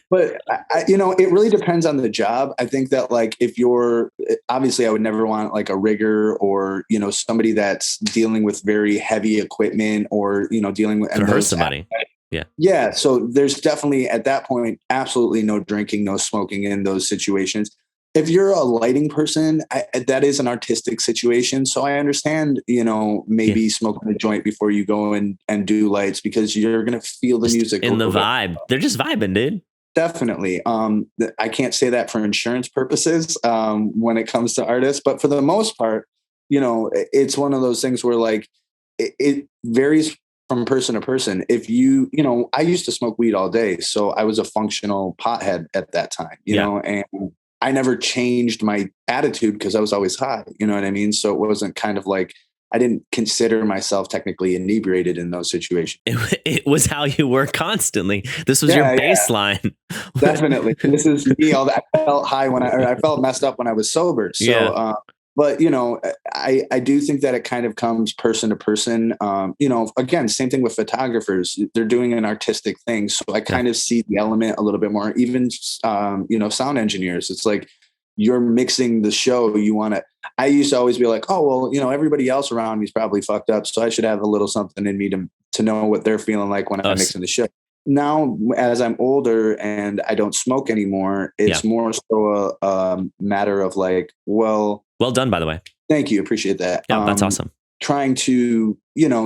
But it really depends on the job. I think that like if you're obviously I would never want like a rigger or, somebody that's dealing with very heavy equipment or, dealing with hurt somebody. Yeah. Yeah. So there's definitely at that point, absolutely no drinking, no smoking in those situations. If you're a lighting person, that is an artistic situation. So I understand, maybe smoking a joint before you go and do lights because you're going to feel the music. In the vibe. They're just vibing, dude. Definitely. I can't say that for insurance purposes when it comes to artists, but for the most part, it's one of those things where like it varies from person to person. If I used to smoke weed all day, so I was a functional pothead at that time, and I never changed my attitude because I was always high, you know what I mean? So it wasn't kind of like, I didn't consider myself technically inebriated in those situations. It was how you were constantly. This was your baseline. Definitely. This is me. All that I felt high I felt messed up when I was sober. So, but I do think that it kind of comes person to person. Again, same thing with photographers. They're doing an artistic thing. So I kind of see the element a little bit more, even, sound engineers. It's like, you're mixing the show. I used to always be like, oh, well, everybody else around me is probably fucked up. So I should have a little something in me to know what they're feeling like when I'm mixing the show. Now, as I'm older and I don't smoke anymore, it's more so a matter of like, well done, by the way. Thank you. Appreciate that. Yeah, that's awesome. Trying to,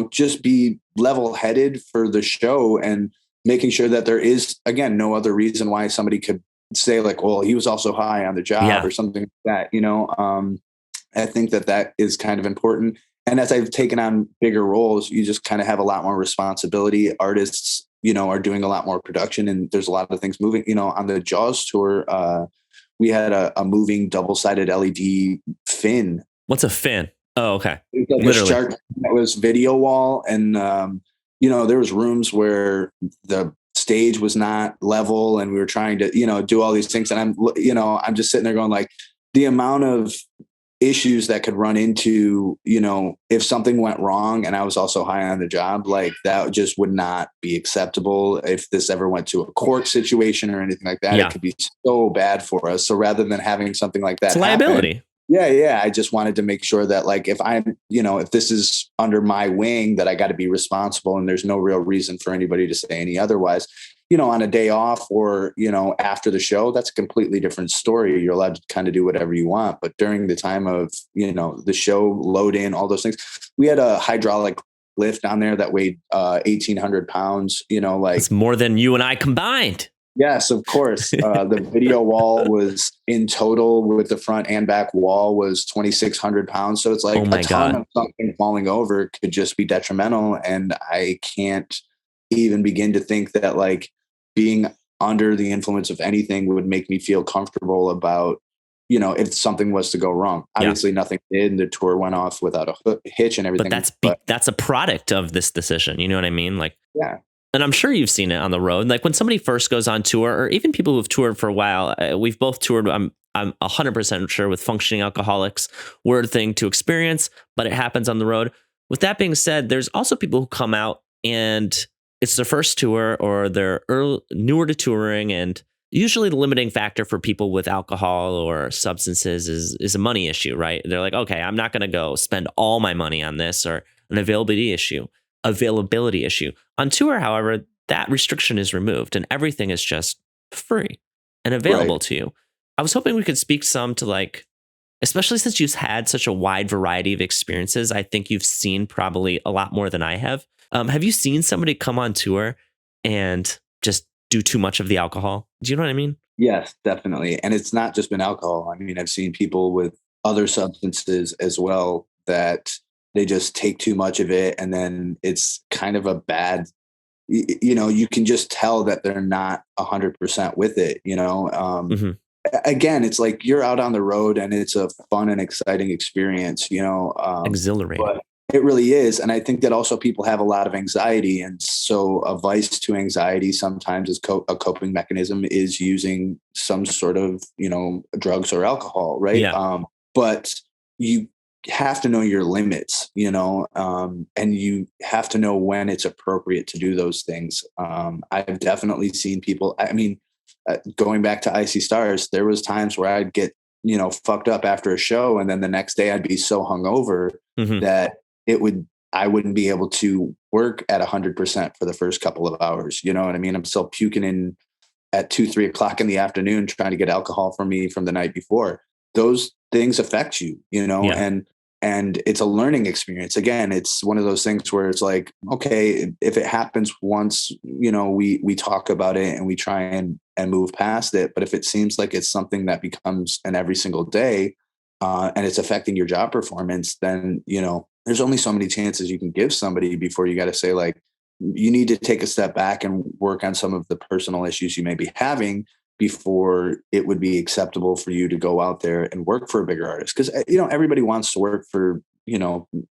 just be level headed for the show and making sure that there is, again, no other reason why somebody could say like, well, he was also high on the job or something like that, I think that is kind of important. And as I've taken on bigger roles, you just kind of have a lot more responsibility. Artists, are doing a lot more production and there's a lot of things moving, on the Jaws tour. We had a moving double-sided LED fin. What's a fin? Oh, okay. Like a shark that was video wall. And, there was rooms where the stage was not level and we were trying to, do all these things. And I'm just sitting there going like the amount of issues that could run into, if something went wrong and I was also high on the job, like that just would not be acceptable. If this ever went to a court situation or anything like that, it could be so bad for us. So rather than having something like that it's a liability. happen, yeah. I just wanted to make sure that like, if I'm, if this is under my wing, that I got to be responsible and there's no real reason for anybody to say any otherwise. On a day off or, after the show, that's a completely different story. You're allowed to kind of do whatever you want. But during the time of, the show, load in, all those things, we had a hydraulic lift on there that weighed 1,800 pounds, like it's more than you and I combined. Yes, of course. The video wall was in total with the front and back wall was 2,600 pounds. So it's like a ton of something falling over could just be detrimental. And I can't even begin to think that like being under the influence of anything would make me feel comfortable about, if something was to go wrong. Obviously nothing did. And the tour went off without a hitch and everything. But that's a product of this decision. You know what I mean? Like, yeah. And I'm sure you've seen it on the road. Like when somebody first goes on tour, or even people who've toured for a while, we've both toured. I'm 100% sure with functioning alcoholics, weird thing to experience, but it happens on the road. With that being said, there's also people who come out and it's their first tour or they're newer to touring. And usually the limiting factor for people with alcohol or substances is a money issue, right? They're like, okay, I'm not going to go spend all my money on this, or an availability issue. On tour, however, that restriction is removed and everything is just free and available to you. I was hoping we could speak some to like, especially since you've had such a wide variety of experiences. I think you've seen probably a lot more than I have. Have you seen somebody come on tour and just do too much of the alcohol? Do you know what I mean? Yes, definitely. And it's not just been alcohol. I mean, I've seen people with other substances as well that they just take too much of it. And then it's kind of a bad, you can just tell that they're not 100% with it, Again, it's like you're out on the road and it's a fun and exciting experience, exhilarating. But it really is. And I think that also people have a lot of anxiety. And so a vice to anxiety sometimes is a coping mechanism is using some sort of, drugs or alcohol. Right. Yeah. But you have to know your limits, and you have to know when it's appropriate to do those things. I've definitely seen people, going back to Icy Stars, there was times where I'd get, fucked up after a show. And then the next day I'd be so hungover that I wouldn't be able to work at 100% for the first couple of hours. You know what I mean? I'm still puking in at 2-3 o'clock in the afternoon, trying to get alcohol from me from the night before. Those things affect you, and it's a learning experience. Again, it's one of those things where it's like, okay, if it happens once, we talk about it and we try and move past it. But if it seems like it's something that becomes an every single day, and it's affecting your job performance, then, there's only so many chances you can give somebody before you got to say like, you need to take a step back and work on some of the personal issues you may be having before it would be acceptable for you to go out there and work for a bigger artist. Because, everybody wants to work for,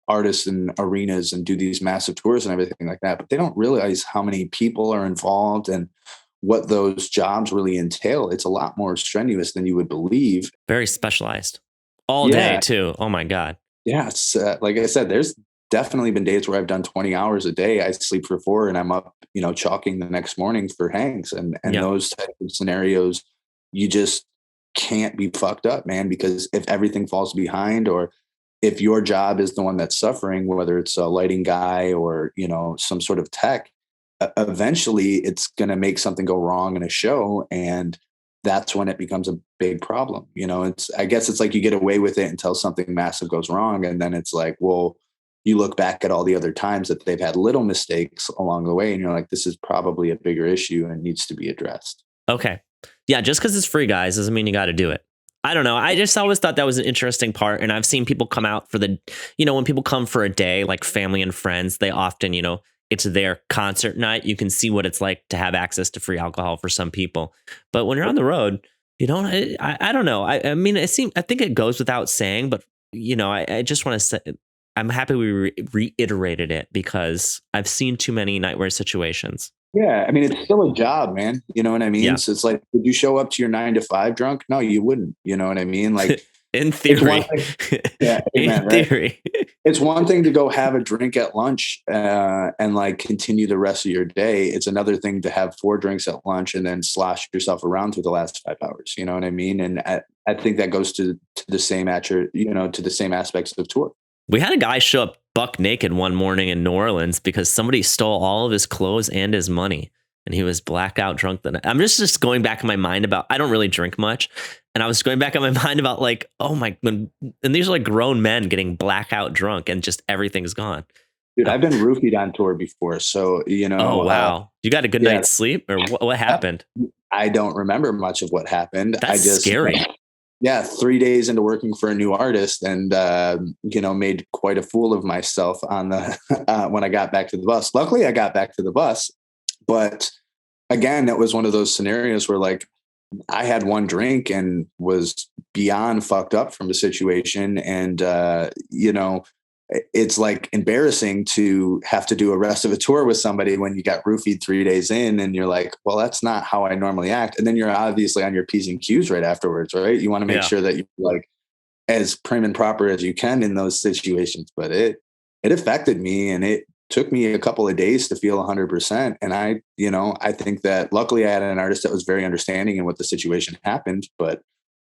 artists and arenas and do these massive tours and everything like that. But they don't realize how many people are involved and what those jobs really entail. It's a lot more strenuous than you would believe. Very specialized all day too. Oh my God. Yeah. It's, like I said, there's definitely been days where I've done 20 hours a day. I sleep for 4 and I'm up, chalking the next morning for hangs and those type of scenarios, you just can't be fucked up, man, because if everything falls behind or if your job is the one that's suffering, whether it's a lighting guy or, some sort of tech, eventually it's going to make something go wrong in a show. And that's when it becomes a big problem. I guess it's like you get away with it until something massive goes wrong. And then it's like, well, you look back at all the other times that they've had little mistakes along the way and you're like, this is probably a bigger issue and needs to be addressed. Okay. Yeah. Just because it's free, guys, doesn't mean you got to do it. I don't know. I just always thought that was an interesting part. And I've seen people come out for when people come for a day, like family and friends, they often, it's their concert night. You can see what it's like to have access to free alcohol for some people. But when you're on the road, I don't know. I think it goes without saying, but I just want to say, I'm happy we reiterated it because I've seen too many nightmare situations. Yeah. It's still a job, man. You know what I mean? Yeah. So it's like, would you show up to your 9 to 5 drunk? No, you wouldn't. You know what I mean? Like In theory. Yeah, amen, in theory. Right? It's one thing to go have a drink at lunch and like continue the rest of your day. It's another thing to have 4 drinks at lunch and then slosh yourself around through the last 5 hours. You know what I mean? And I think that goes to the same to the same aspects of tour. We had a guy show up buck naked one morning in New Orleans because somebody stole all of his clothes and his money. And he was blackout drunk. I'm just going back in my mind about, I don't really drink much. And I was going back in my mind about like, oh my, and these are like grown men getting blackout drunk and just everything's gone. Dude, I've been roofied on tour before. So, you know. Oh, wow. You got a good night's sleep or what happened? I don't remember much of what happened. That's scary. 3 days into working for a new artist and, made quite a fool of myself on the, when I got back to the bus. Luckily I got back to the bus. But again, it was one of those scenarios where like I had one drink and was beyond fucked up from the situation. And, it's like embarrassing to have to do a rest of a tour with somebody when you got roofied 3 days in and you're like, well, that's not how I normally act. And then you're obviously on your P's and Q's right afterwards, right? You want to make sure that you're like as prim and proper as you can in those situations. But it affected me and it took me a couple of days to feel 100%. And I think that luckily I had an artist that was very understanding in what the situation happened, but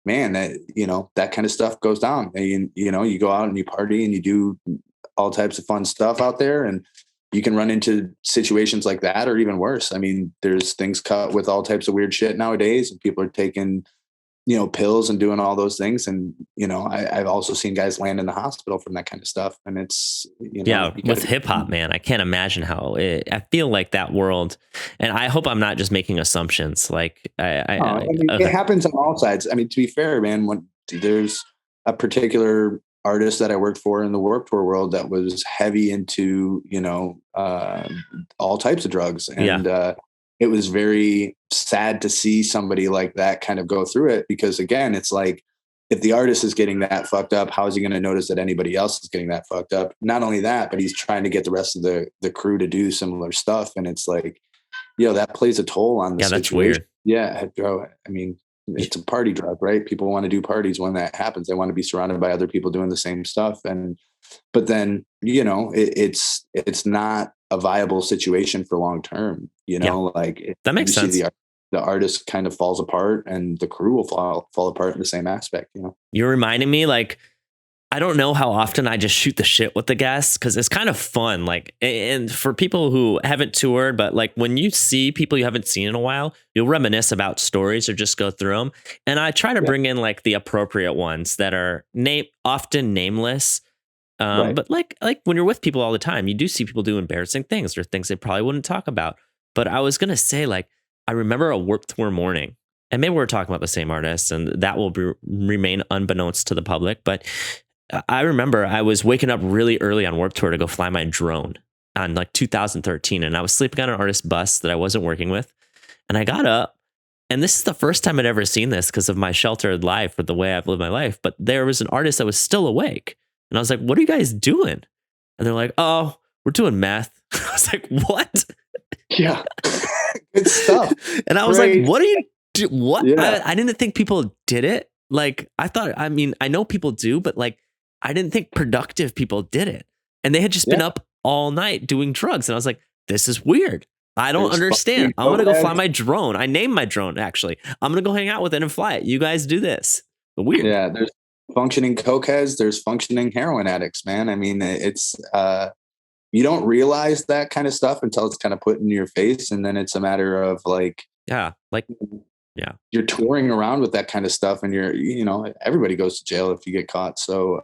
man, that kind of stuff goes down. And, you go out and you party and you do all types of fun stuff out there and you can run into situations like that or even worse. I mean, there's things cut with all types of weird shit nowadays and people are taking, pills and doing all those things. And, I've also seen guys land in the hospital from that kind of stuff. And it's, with hip hop, man, I can't imagine how I feel like that world. And I hope I'm not just making assumptions. Like it happens on all sides. I mean, to be fair, man, when there's a particular artist that I worked for in the Warped Tour world that was heavy into, all types of drugs. And, it was very sad to see somebody like that kind of go through it because again, it's like, if the artist is getting that fucked up, how is he going to notice that anybody else is getting that fucked up? Not only that, but he's trying to get the rest of the crew to do similar stuff. And it's like, that plays a toll on the situation. That's weird. Yeah. I mean, it's a party drug, right? People want to do parties when that happens. They want to be surrounded by other people doing the same stuff. But then, it's not a viable situation for long term, like that makes sense. The artist kind of falls apart and the crew will fall apart in the same aspect, You're reminding me, like, I don't know how often I just shoot the shit with the guests because it's kind of fun. Like, and for people who haven't toured, but like when you see people you haven't seen in a while, you'll reminisce about stories or just go through them. And I try to bring in like the appropriate ones that are often nameless. Right. But like when you're with people all the time, you do see people do embarrassing things or things they probably wouldn't talk about. But I was going to say, like, I remember a Warped Tour morning, and maybe we're talking about the same artist, and that will remain unbeknownst to the public. But I remember I was waking up really early on Warped Tour to go fly my drone on like 2013, and I was sleeping on an artist bus that I wasn't working with, and I got up, and this is the first time I'd ever seen this because of my sheltered life or the way I've lived my life. But there was an artist that was still awake, and I was like, "What are you guys doing?" And they're like, "Oh, we're doing meth." I was like, "What?" Yeah. Good stuff. And I was like, what are you do? What? Yeah. I didn't think people did it. Like, I know people do, but like, I didn't think productive people did it. And they had just been up all night doing drugs. And I was like, this is weird. I don't understand. I'm going to go fly my drone. I named my drone, actually. I'm going to go hang out with it and fly it. You guys do this. But weird. Yeah. There's functioning cokeheads. There's functioning heroin addicts, man. I mean, it's, you don't realize that kind of stuff until it's kind of put in your face. And then it's a matter of like, you're touring around with that kind of stuff and everybody goes to jail if you get caught. So,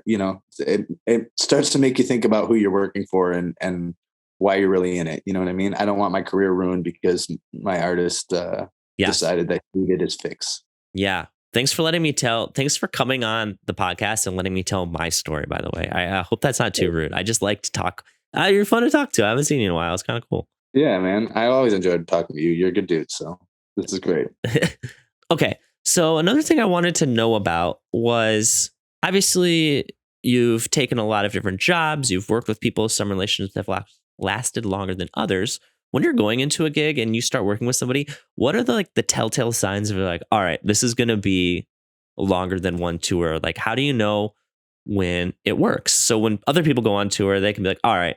it starts to make you think about who you're working for and why you're really in it. You know what I mean? I don't want my career ruined because my artist decided that he needed his fix. Yeah. Thanks for coming on the podcast and letting me tell my story, by the way. I hope that's not too rude. I just like to talk. You're fun to talk to. I haven't seen you in a while. It's kind of cool. Yeah, man. I always enjoyed talking to you. You're a good dude. So this is great. Okay. So another thing I wanted to know about was obviously you've taken a lot of different jobs. You've worked with people. Some relationships have lasted longer than others. When you're going into a gig and you start working with somebody, what are the telltale signs of like, all right, this is going to be longer than one tour? Like, how do you know when it works? So when other people go on tour, they can be like, all right,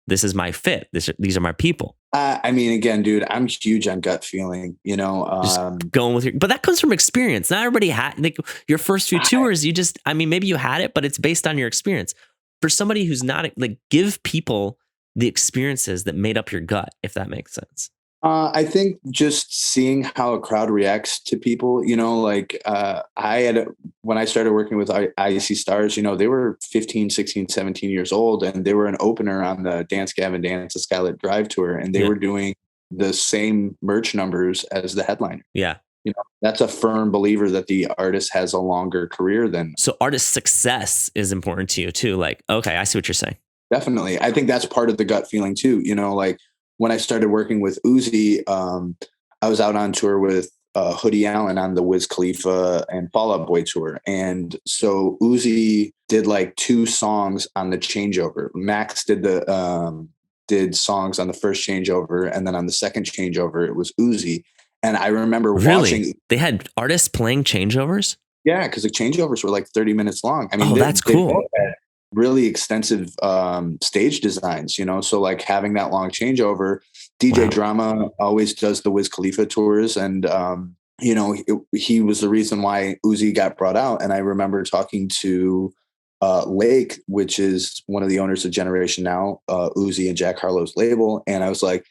this is my fit. These are my people. I mean, again, dude, I'm huge on gut feeling, you know. Just going with but that comes from experience. Not everybody had like your first few tours. Maybe you had it, but it's based on your experience. For somebody who's not, like, give people the experiences that made up your gut, if that makes sense. I think just seeing how a crowd reacts to people, you know, like when I started working with IC Stars, you know, they were 15, 16, 17 years old, and they were an opener on the Dance Gavin Dance, the Skylit Drive tour, and they were doing the same merch numbers as the headliner. Yeah. You know, that's a firm believer that the artist has a longer career than. So artist success is important to you too. Like, okay, I see what you're saying. Definitely. I think that's part of the gut feeling too. You know, like when I started working with Uzi, I was out on tour with Hoodie Allen on the Wiz Khalifa and Fall Out Boy tour. And so Uzi did like 2 songs on the changeover. Max did songs on the first changeover, and then on the second changeover, it was Uzi. And I remember watching. They had artists playing changeovers? Yeah, because the changeovers were like 30 minutes long. I mean, that's cool. Really extensive stage designs, you know, so like having that long changeover. DJ Drama always does the Wiz Khalifa tours, and you know, he was the reason why Uzi got brought out. And I remember talking to Lake, which is one of the owners of Generation Now, Uzi and Jack Harlow's label, and I was like,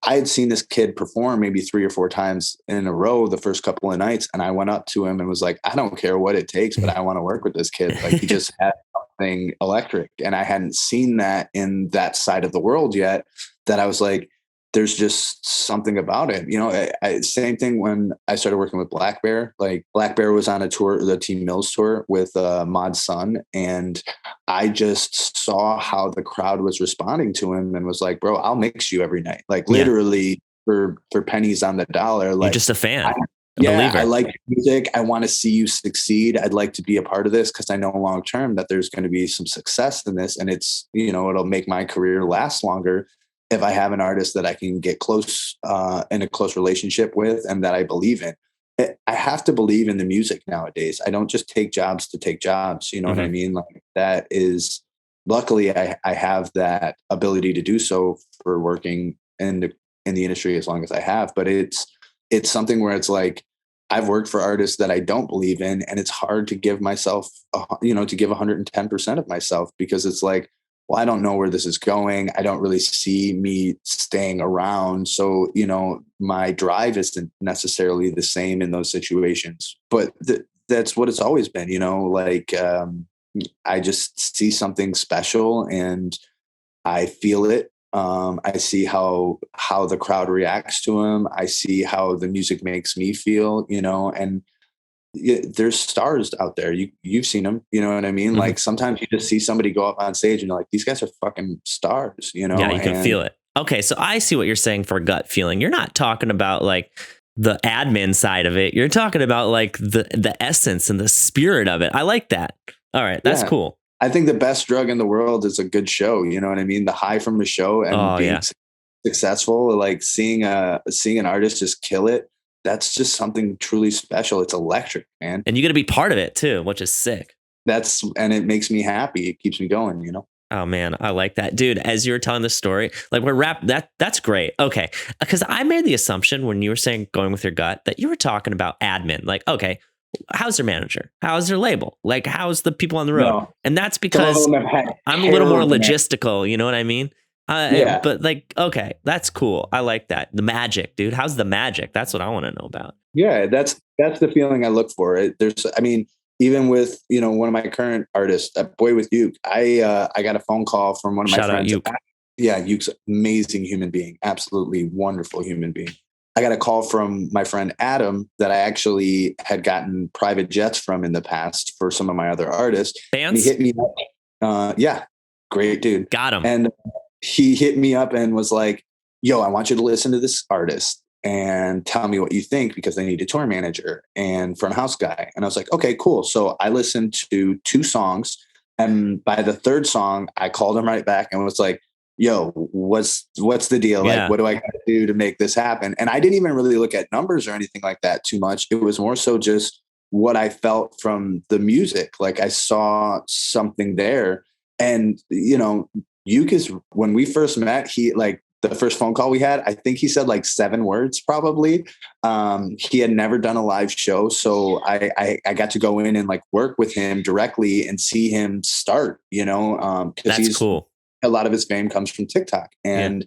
I had seen this kid perform maybe 3 or 4 times in a row the first couple of nights, and I went up to him and was like, I don't care what it takes, but I want to work with this kid. Like, he just had something electric, and I hadn't seen that in that side of the world yet, that I was like, there's just something about it. You know, same thing when I started working with Black Bear. Like, Black Bear was on a tour, the Team Mills tour with Mod's son, and I just saw how the crowd was responding to him and was like, bro, I'll mix you every night. Like, literally for pennies on the dollar. Like, you're just a fan. I like music. I want to see you succeed. I'd like to be a part of this because I know long term that there's going to be some success in this, and it's, you know, it'll make my career last longer if I have an artist that I can get close in a close relationship with and that I believe in. I have to believe in the music nowadays. I don't just take jobs to take jobs. You know what I mean? Like, that is, luckily I have that ability to do so for working in the industry as long as I have. But it's something where it's like, I've worked for artists that I don't believe in, and it's hard to give myself, to give 110% of myself, because it's like, well, I don't know where this is going. I don't really see me staying around. So, you know, my drive isn't necessarily the same in those situations, but that's what it's always been, you know, like, I just see something special and I feel it. I see how the crowd reacts to him. I see how the music makes me feel, you know, and there's stars out there. You've seen them, you know what I mean? Like, sometimes you just see somebody go up on stage and you're like, these guys are fucking stars, you know? Yeah, you can feel it. Okay, so I see what you're saying for gut feeling. You're not talking about like the admin side of it. You're talking about like the essence and the spirit of it. I like that. All right, that's cool. I think the best drug in the world is a good show. You know what I mean? The high from the show and being successful, like seeing an artist just kill it. That's just something truly special. It's electric, man. And you got to be part of it too, which is sick. And it makes me happy. It keeps me going, you know? Oh man, I like that. Dude, as you were telling the story, like that's great. Okay. Because I made the assumption when you were saying going with your gut that you were talking about admin. Like, okay, how's their manager? How's their label? Like, how's the people on the road? No. And that's because I'm a little more logistical, you know what I mean? But like, okay, that's cool. I like that. The magic, dude. How's the magic? That's what I want to know about. Yeah, that's the feeling I look for. Even with, you know, one of my current artists, BoywithUke, I got a phone call from one of my friends. Shout out Uke. Yeah, Uke's amazing human being, absolutely wonderful human being. I got a call from my friend Adam that I actually had gotten private jets from in the past for some of my other artists. Fans? And he hit me up. Yeah, great dude. Got him. And he hit me up and was like, yo, I want you to listen to this artist and tell me what you think, because they need a tour manager and front house guy. And I was like, okay, cool. So I listened to 2 songs. And by the 3rd song, I called him right back and was like, yo, what's the deal? Yeah. Like, what do I got to do to make this happen? And I didn't even really look at numbers or anything like that too much. It was more so just, what I felt from the music. Like I saw something there. And, you know, Uke is, when we first met, he like the first phone call we had, I think he said like 7 words probably. He had never done a live show. So I got to go in and like work with him directly and see him start, you know, because That's cool. A lot of his fame comes from TikTok. And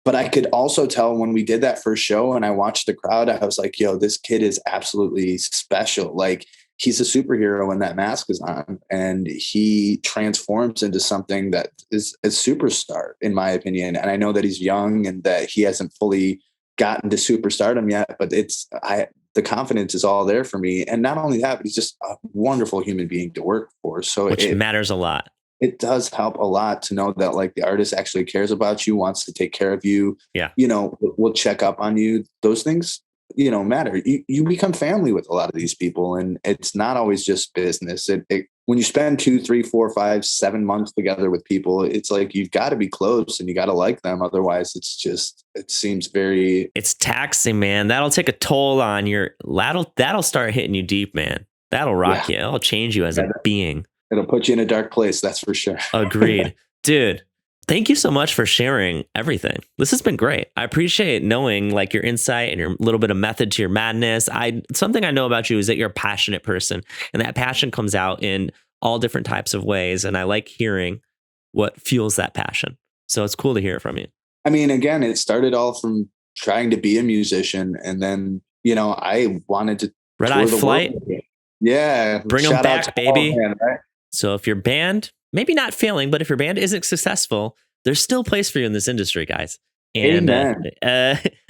but I could also tell when we did that first show and I watched the crowd, I was like, yo, this kid is absolutely special. Like he's a superhero when that mask is on, and he transforms into something that is a superstar, in my opinion. And I know that he's young and that he hasn't fully gotten to superstardom yet, but the confidence is all there for me. And not only that, but he's just a wonderful human being to work for. So which matters a lot. It does help a lot to know that like the artist actually cares about you, wants to take care of you. Yeah. You know, will check up on you. Those things, you know, matter. You become family with a lot of these people, and it's not always just business. When you spend 2, 3, 4, 5, 7 months together with people, it's like, you've got to be close and you got to like them. Otherwise it seems it's taxing, man. That'll take a toll on that'll start hitting you deep, man. That'll rock you. It'll change you as a being. It'll put you in a dark place. That's for sure. Agreed. Dude, thank you so much for sharing everything. This has been great. I appreciate knowing like your insight and your little bit of method to your madness. Something I know about you is that you're a passionate person, and that passion comes out in all different types of ways. And I like hearing what fuels that passion. So it's cool to hear it from you. I mean, again, it started all from trying to be a musician. And then, you know, I wanted to Red Eye Flight. Yeah. Bring them back, baby. Band, right? So if your band, maybe not failing, but if your band isn't successful, there's still a place for you in this industry, guys. And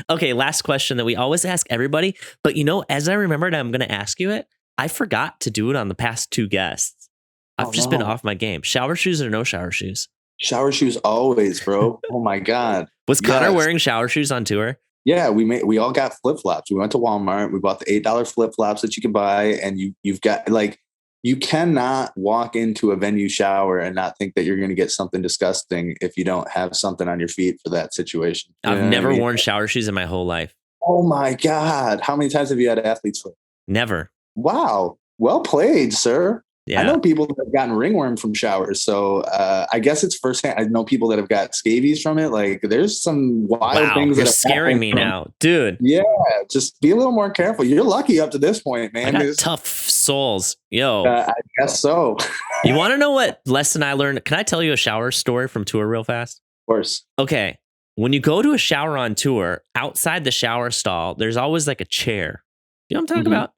okay, last question that we always ask everybody. But, you know, as I remembered, I'm going to ask you it. I forgot to do it on the past 2 guests. I've just been off my game. Shower shoes or no shower shoes? Shower shoes always, bro. Oh, my God. Was Connor wearing shower shoes on tour? Yeah, we all got flip-flops. We went to Walmart. We bought the $8 flip-flops that you can buy. And you've got like, you cannot walk into a venue shower and not think that you're going to get something disgusting if you don't have something on your feet for that situation. I've never worn shower shoes in my whole life. Oh my God. How many times have you had athlete's foot? Never. Wow. Well played, sir. Yeah. I know people that have gotten ringworm from showers. So I guess it's firsthand. I know people that have got scabies from it. Like there's some wild things that are scaring me now, dude. Yeah. Just be a little more careful. You're lucky up to this point, man. I got tough souls. Yo. I guess so. You want to know what lesson I learned? Can I tell you a shower story from tour real fast? Of course. Okay. When you go to a shower on tour, outside the shower stall, there's always like a chair. You know what I'm talking about?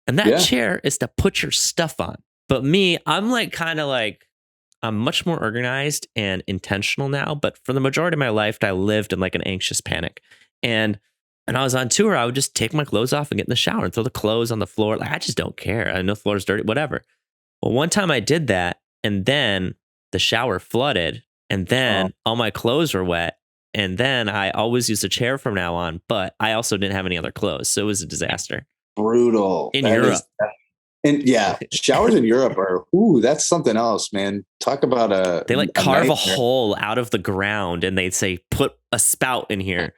And that chair is to put your stuff on. But me, I'm like I'm much more organized and intentional now. But for the majority of my life, I lived in like an anxious panic. And when I was on tour, I would just take my clothes off and get in the shower and throw the clothes on the floor. Like I just don't care. I know the floor is dirty, whatever. Well, one time I did that, and then the shower flooded, and then all my clothes were wet. And then I always use a chair from now on, but I also didn't have any other clothes. So it was a disaster. Brutal. In Europe. And yeah, showers in Europe are, that's something else, man. Talk about they like carve a hole out of the ground and they say, put a spout in here.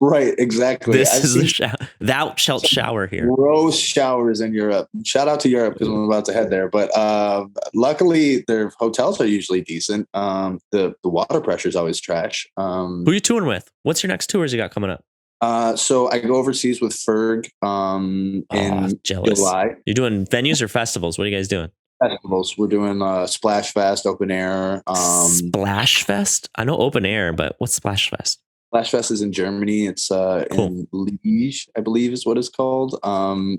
Right, exactly. This is the shower. Thou shalt shower here. Gross showers in Europe. Shout out to Europe because I'm about to head there. But luckily, their hotels are usually decent. The water pressure is always trash. Who are you touring with? What's your next tours you got coming up? So I go overseas with Ferg in July. You're doing venues or festivals? What are you guys doing? Festivals. We're doing Splash Fest, open air. Splash Fest? I know open air, but what's Splash Fest? Splash Fest is in Germany. It's cool. In Liège, I believe is what it's called,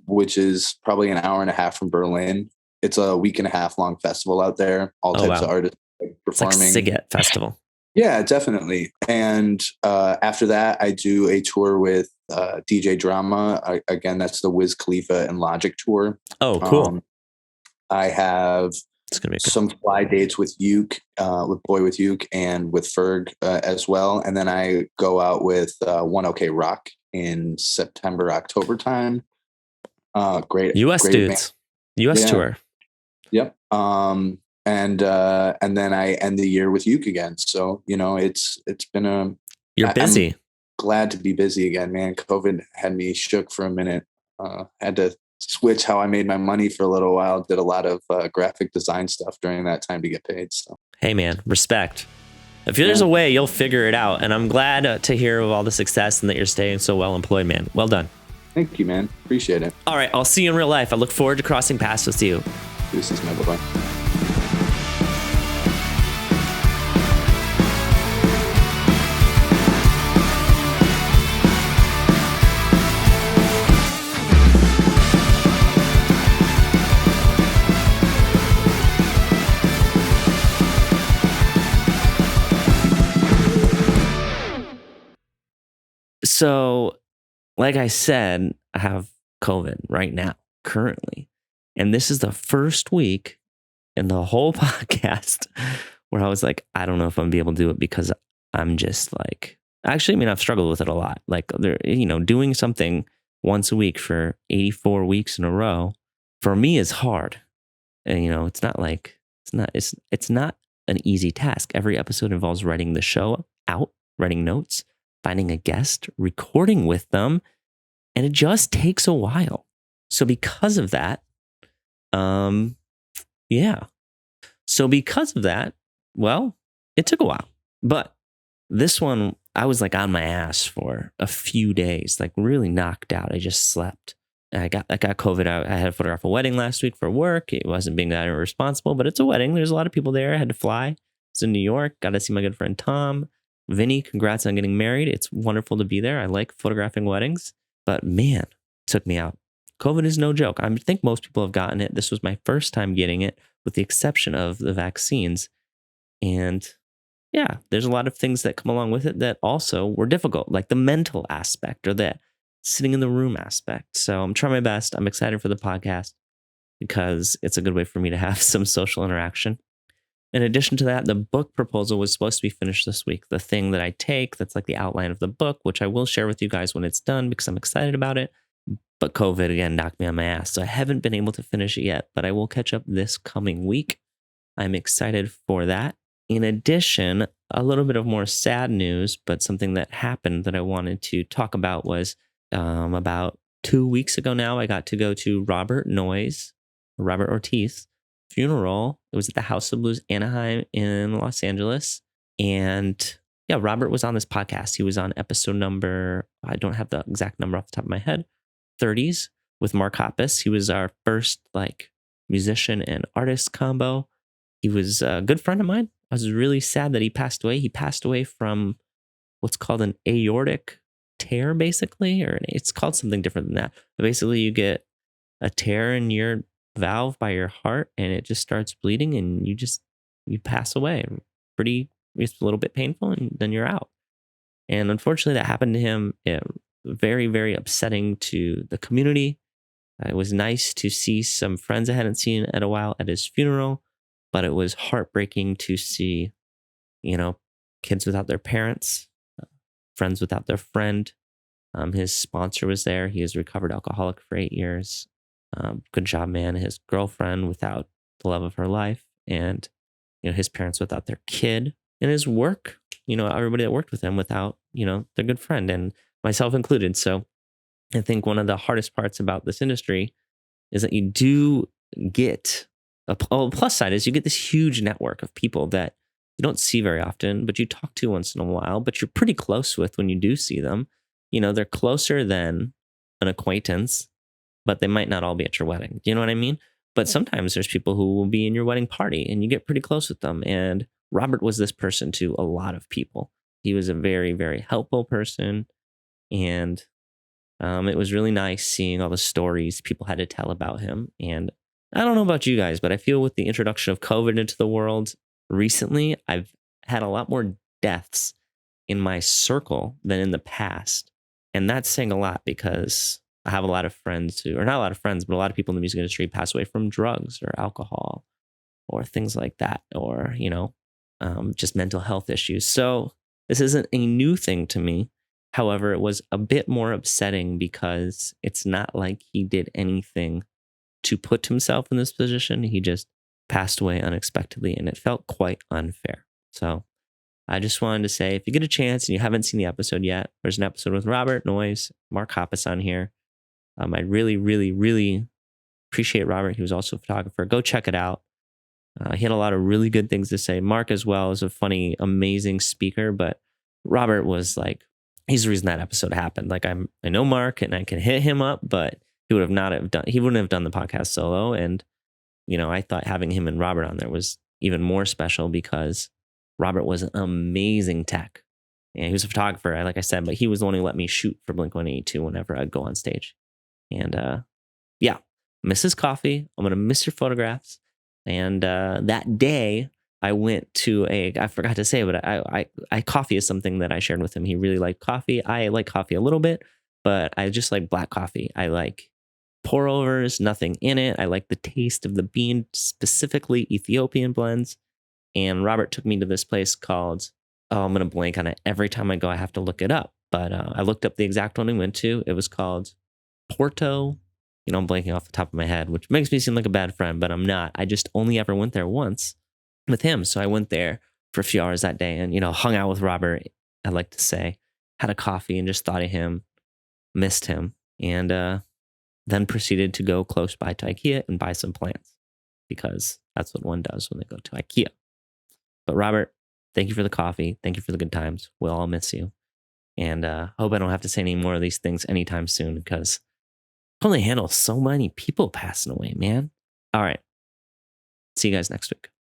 which is probably an hour and a half from Berlin. It's a week and a half long festival out there. All types of artists performing. It's like Siget Festival. Yeah, definitely. And after that, I do a tour with DJ Drama. Again, that's the Wiz Khalifa and Logic tour. Oh, cool. I have some fly dates with Uke, with BoywithUke, and with Ferg as well. And then I go out with One OK Rock in September, October time. Great. US great dudes. Band. US tour. Yep. And then I end the year with Uke again. So, you know, it's been You're busy. I'm glad to be busy again, man. COVID had me shook for a minute. Had to switch how I made my money for a little while. Did a lot of graphic design stuff during that time to get paid. So, hey man, respect. If there's a way, you'll figure it out. And I'm glad to hear of all the success and that you're staying so well employed, man. Well done. Thank you, man. Appreciate it. All right, I'll see you in real life. I look forward to crossing paths with you. Deuces, my boy. So, like I said, I have COVID right now, currently. And this is the first week in the whole podcast where I was like, I don't know if I'm gonna be able to do it because I'm just like, actually, I mean, I've struggled with it a lot. Like, doing something once a week for 84 weeks in a row for me is hard. And, it's not like, it's not an easy task. Every episode involves writing the show out, writing notes, finding a guest, recording with them, and it just takes a while. So because of that, well, it took a while. But this one, I was like on my ass for a few days, like really knocked out. I just slept. I got COVID. I had to photograph a wedding last week for work. It wasn't being that irresponsible, but it's a wedding. There's a lot of people there. I had to fly. It's in New York. Got to see my good friend Tom. Vinny, congrats on getting married. It's wonderful to be there. I like photographing weddings, but man, it took me out. COVID is no joke. I think most people have gotten it. This was my first time getting it, with the exception of the vaccines. And yeah, there's a lot of things that come along with it that also were difficult, like the mental aspect or the sitting in the room aspect. So I'm trying my best. I'm excited for the podcast because it's a good way for me to have some social interaction. In addition to that, the book proposal was supposed to be finished this week. The thing that I take that's like the outline of the book, which I will share with you guys when it's done because I'm excited about it. But COVID again knocked me on my ass. So I haven't been able to finish it yet, but I will catch up this coming week. I'm excited for that. In addition, a little bit of more sad news, but something that happened that I wanted to talk about was about 2 weeks ago now, I got to go to Robert Ortiz funeral. It was at the House of Blues Anaheim in Los Angeles. And yeah, Robert was on this podcast. He was on episode number, I don't have the exact number off the top of my head, 30s with Mark Hoppus. He was our first like musician and artist combo. He was a good friend of mine. I was really sad that he passed away. He passed away from what's called an aortic tear, basically, or it's called something different than that. But basically, you get a tear in your valve by your heart and it just starts bleeding and you pass away. It's a little bit painful and then you're out. And unfortunately that happened to him. Very, very upsetting to the community. It was nice to see some friends I hadn't seen in a while at his funeral, but it was heartbreaking to see, kids without their parents, friends without their friend. His sponsor was there. He is a recovered alcoholic for 8 years. Good job, man. His girlfriend without the love of her life, and his parents without their kid, and his work. Everybody that worked with him without their good friend, and myself included. So, I think one of the hardest parts about this industry is that you do get a plus side is you get this huge network of people that you don't see very often, but you talk to once in a while, but you're pretty close with when you do see them. They're closer than an acquaintance, but they might not all be at your wedding. Do you know what I mean? But sometimes there's people who will be in your wedding party and you get pretty close with them. And Robert was this person to a lot of people. He was a very, very helpful person. And it was really nice seeing all the stories people had to tell about him. And I don't know about you guys, but I feel with the introduction of COVID into the world recently, I've had a lot more deaths in my circle than in the past. And that's saying a lot because I have a lot of friends not a lot of friends, but a lot of people in the music industry pass away from drugs or alcohol or things like that, or, just mental health issues. So this isn't a new thing to me. However, it was a bit more upsetting because it's not like he did anything to put himself in this position. He just passed away unexpectedly, and it felt quite unfair. So I just wanted to say, if you get a chance and you haven't seen the episode yet, there's an episode with Robert Noyes, Mark Hoppus on here. I really, really, really appreciate Robert. He was also a photographer. Go check it out. He had a lot of really good things to say. Mark as well is a funny, amazing speaker, but Robert was like, he's the reason that episode happened. Like I know Mark and I can hit him up, but he wouldn't have done the podcast solo. And, I thought having him and Robert on there was even more special because Robert was an amazing tech. And he was a photographer, like I said, but he was the one who let me shoot for Blink-182 whenever I'd go on stage. And yeah, miss his coffee. I'm going to miss your photographs. And that day, I went to I forgot to say, but I coffee is something that I shared with him. He really liked coffee. I like coffee a little bit, but I just like black coffee. I like pour overs, nothing in it. I like the taste of the bean, specifically Ethiopian blends. And Robert took me to this place called, I'm going to blank on it. Every time I go, I have to look it up. But I looked up the exact one we went to. It was called Porto. I'm blanking off the top of my head, which makes me seem like a bad friend, but I'm not. I just only ever went there once with him. So I went there for a few hours that day and, hung out with Robert, I like to say, had a coffee and just thought of him, missed him, and then proceeded to go close by to IKEA and buy some plants because that's what one does when they go to IKEA. But Robert, thank you for the coffee. Thank you for the good times. We'll all miss you. And hope I don't have to say any more of these things anytime soon because I only handle so many people passing away, man. All right. See you guys next week.